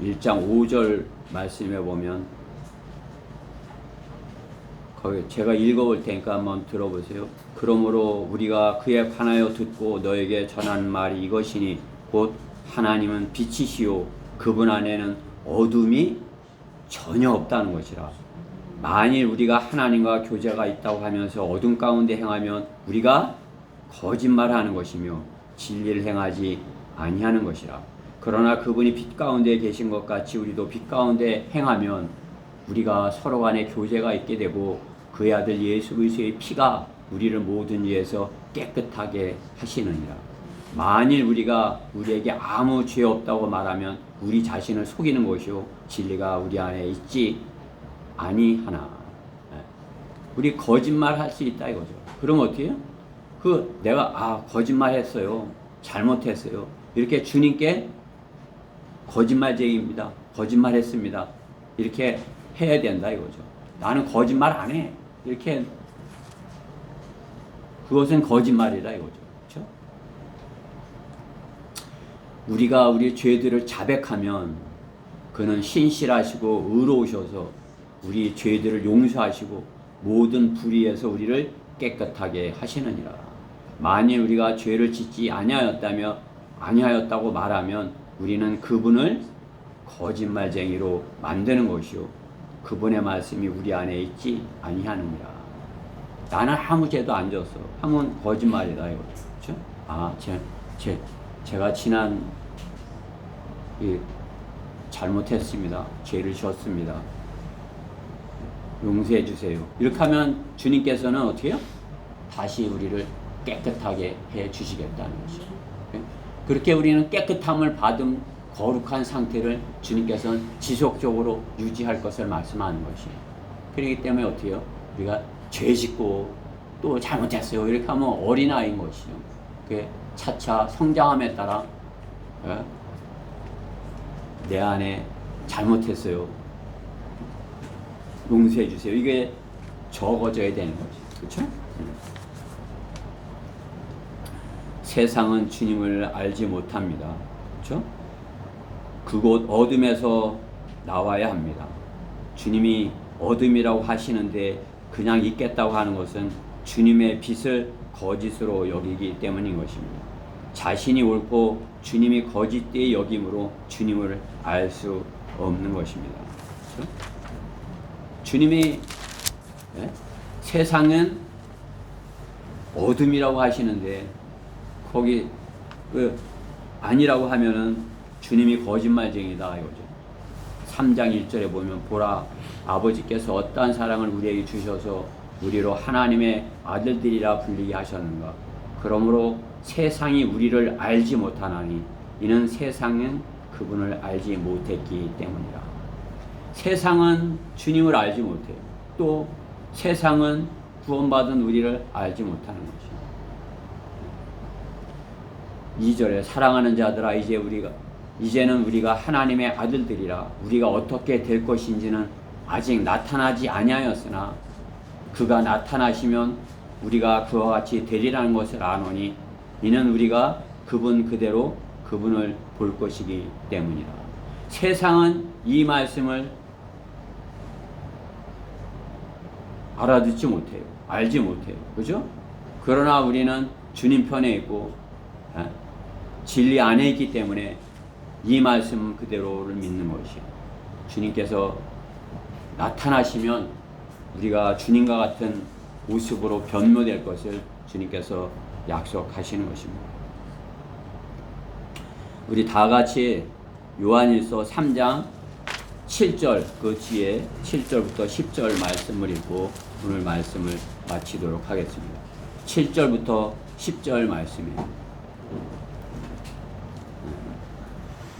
1장 5절 말씀에 보면 거기 제가 읽어볼 테니까 한번 들어보세요. 그러므로 우리가 그에 관하여 듣고 너에게 전하는 말이 이것이니 곧 하나님은 빛이시요 그분 안에는 어둠이 전혀 없다는 것이라. 만일 우리가 하나님과 교제가 있다고 하면서 어둠 가운데 행하면 우리가 거짓말하는 것이며 진리를 행하지 아니하는 것이라. 그러나 그분이 빛 가운데 계신 것 같이 우리도 빛 가운데 행하면 우리가 서로 간에 교제가 있게 되고 그의 아들 예수 그리스도의 피가 우리를 모든 죄에서 깨끗하게 하시느니라. 만일 우리가 우리에게 아무 죄 없다고 말하면 우리 자신을 속이는 것이요 진리가 우리 안에 있지 아니하나. 우리 거짓말 할 수 있다 이거죠. 그럼 어떻게 해요? 내가 거짓말했어요, 잘못했어요, 이렇게 주님께 거짓말쟁이입니다, 거짓말했습니다, 이렇게 해야 된다 이거죠. 나는 거짓말 안 해, 이렇게. 그것은 거짓말이다 이거죠. 그렇죠? 우리가 우리 죄들을 자백하면 그는 신실하시고 의로우셔서 우리 죄들을 용서하시고 모든 불의에서 우리를 깨끗하게 하시느니라. 만일 우리가 죄를 짓지 아니하였다고 말하면 우리는 그분을 거짓말쟁이로 만드는 것이요 그분의 말씀이 우리 안에 있지 아니하느니라. 나는 아무 죄도 안 졌어 하면 거짓말이다 이거죠. 그렇죠? 제가 지난 잘못했습니다, 죄를 졌습니다, 용서해 주세요, 이렇게 하면 주님께서는 어떻게 해요? 다시 우리를 깨끗하게 해 주시겠다는 것이죠. 그렇게 우리는 깨끗함을 받은 거룩한 상태를 주님께서는 지속적으로 유지할 것을 말씀하는 것이에요. 그렇기 때문에 어떻게 해요? 우리가 죄 짓고 또 잘못했어요 이렇게 하면 어린아이인 것이죠. 그게 차차 성장함에 따라 내 안에 잘못했어요, 용서해 주세요, 이게 적어져야 되는 거죠. 그렇죠? 세상은 주님을 알지 못합니다. 그렇죠? 그곳 어둠에서 나와야 합니다. 주님이 어둠이라고 하시는데 그냥 있겠다고 하는 것은 주님의 빛을 거짓으로 여기기 때문인 것입니다. 자신이 옳고 주님이 거짓되이 여김으로 주님을 알 수 없는 것입니다. 그렇죠? 주님이 세상은 어둠이라고 하시는데 거기 아니라고 하면은 주님이 거짓말쟁이다 이거죠. 3장 1절에 보면 보라 아버지께서 어떠한 사랑을 우리에게 주셔서 우리로 하나님의 아들들이라 불리게 하셨는가. 그러므로 세상이 우리를 알지 못하나니 이는 세상은 그분을 알지 못했기 때문이라. 세상은 주님을 알지 못해요. 또 세상은 구원받은 우리를 알지 못하는 것이죠. 2절에 사랑하는 자들아 이제는 우리가 하나님의 아들들이라. 우리가 어떻게 될 것인지는 아직 나타나지 아니하였으나 그가 나타나시면 우리가 그와 같이 되리라는 것을 아노니 이는 우리가 그분 그대로 그분을 볼 것이기 때문이라. 세상은 이 말씀을 알아듣지 못해요, 알지 못해요, 그죠? 그러나 우리는 주님 편에 있고 진리 안에 있기 때문에 이 말씀 그대로를 믿는 것이에요. 주님께서 나타나시면 우리가 주님과 같은 모습으로 변모될 것을 주님께서 약속하시는 것입니다. 우리 다 같이 요한일서 3장 7절 그 뒤에 7절부터 10절 말씀을 읽고 오늘 말씀을 마치도록 하겠습니다. 7절부터 10절 말씀이에요.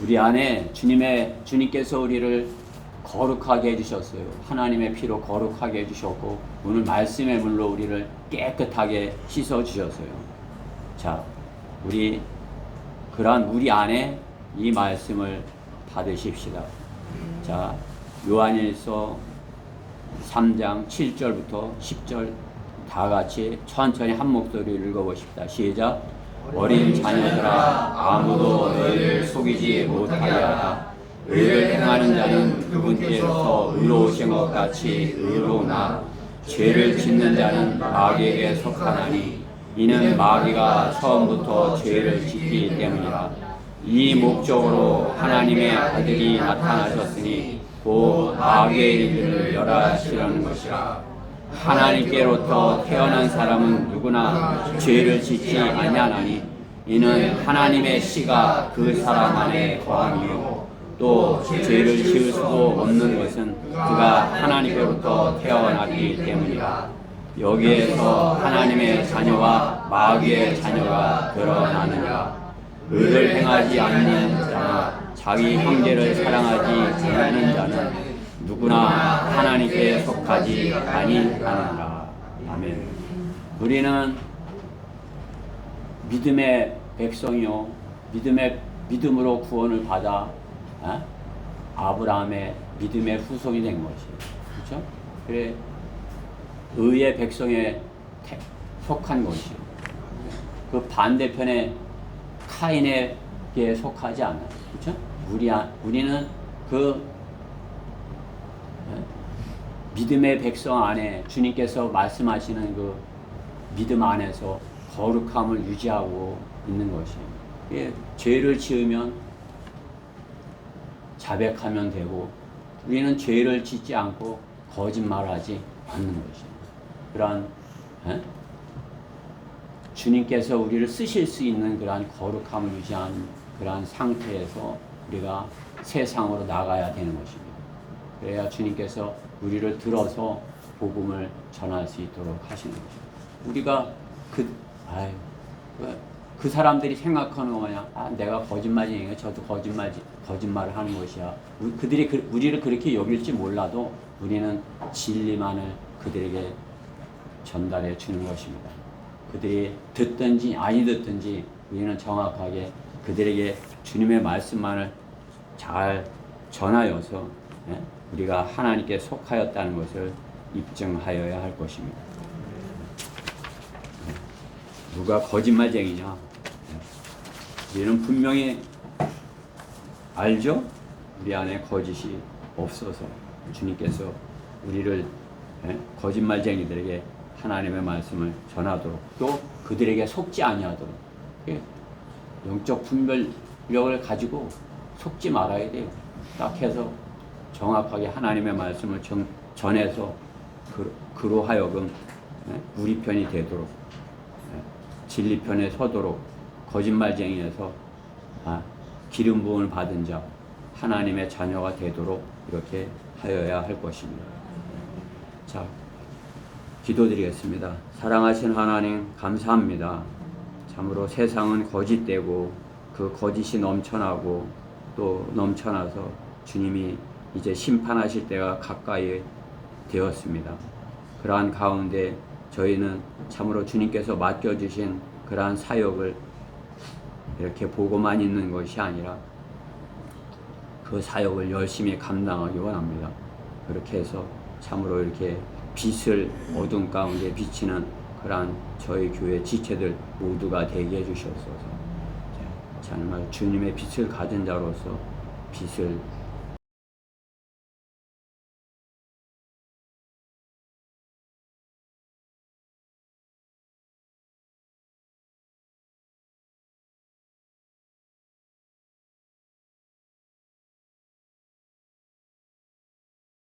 우리 안에 주님께서 우리를 거룩하게 해주셨어요. 하나님의 피로 거룩하게 해주셨고 오늘 말씀의 물로 우리를 깨끗하게 씻어주셨어요. 자, 우리 안에 이 말씀을 받으십시다. 자, 요한일서 3장 7절부터 10절 다 같이 천천히 한 목소리로 읽어보십시다. 시작. 어린 자녀들아, 아무도 너희를 속이지 못하게 하라. 의를 행하는 자는 그분께로서 의로우신 것 같이 의로우나 죄를 짓는 자는 마귀에게 속하나니 이는 마귀가 처음부터 죄를 짓기 때문이라. 이 목적으로 하나님의 아들이 나타나셨으니 곧 마귀의 일들을 멸하시려는 것이라. 하나님께로부터 태어난 사람은 누구나 죄를 짓지 아니하나니 이는 하나님의 씨가 그 사람 안에 거함이요 또 죄를 지을 수도 없는 것은 그가 하나님께로부터 태어났기 때문이라. 여기에서 하나님의 자녀와 마귀의 자녀가 드러나느니라. 의를 행하지 않는 자나 자기 형제를 사랑하지 않는 자는 누구나 하나님께 속하지 아니하느니라. 아멘. 우리는 믿음의 백성이요 믿음으로 구원을 받아 아브라함의 믿음의 후손이 된 것이에요. 그렇죠? 그래 의의 백성에 속한 것이요. 그 반대편에 카인에게 속하지 않아요. 그렇죠? 우리는 그 믿음의 백성 안에 주님께서 말씀하시는 그 믿음 안에서 거룩함을 유지하고 있는 것이에요. 죄를 지으면 자백하면 되고 우리는 죄를 짓지 않고 거짓말하지 않는 것이에요. 그러한 주님께서 우리를 쓰실 수 있는 그러한 거룩함을 유지한 그러한 상태에서 우리가 세상으로 나가야 되는 것입니다. 그래야 주님께서 우리를 들어서 복음을 전할 수 있도록 하시는 것입니다. 우리가 그 사람들이 생각하는 거 마냥 내가 거짓말쟁이가 저도 거짓말을 하는 것이야. 그들이 우리를 그렇게 여길지 몰라도 우리는 진리만을 그들에게 전달해 주는 것입니다. 그들이 듣든지 아니 듣든지 우리는 정확하게 그들에게 주님의 말씀만을 잘 전하여서 우리가 하나님께 속하였다는 것을 입증하여야 할 것입니다. 누가 거짓말쟁이냐? 우리는 분명히 알죠? 우리 안에 거짓이 없어서 주님께서 우리를 거짓말쟁이들에게 하나님의 말씀을 전하도록 또 그들에게 속지 아니하도록 영적 분별력을 가지고 속지 말아야 돼요. 딱 해서 정확하게 하나님의 말씀을 전해서 그로 하여금 우리 편이 되도록 진리 편에 서도록 거짓말쟁이에서 기름 부음을 받은 자 하나님의 자녀가 되도록 이렇게 하여야 할 것입니다. 자, 기도드리겠습니다. 사랑하신 하나님 감사합니다. 참으로 세상은 거짓되고 그 거짓이 넘쳐나고 또 넘쳐나서 주님이 이제 심판하실 때가 가까이 되었습니다. 그러한 가운데 저희는 참으로 주님께서 맡겨주신 그러한 사역을 이렇게 보고만 있는 것이 아니라 그 사역을 열심히 감당하기 원합니다. 그렇게 해서 참으로 이렇게 빛을 어둠 가운데 비치는 그러한 저희 교회 지체들 모두가 되게 해주시옵소서. 정말 주님의 빛을 가진 자로서 빛을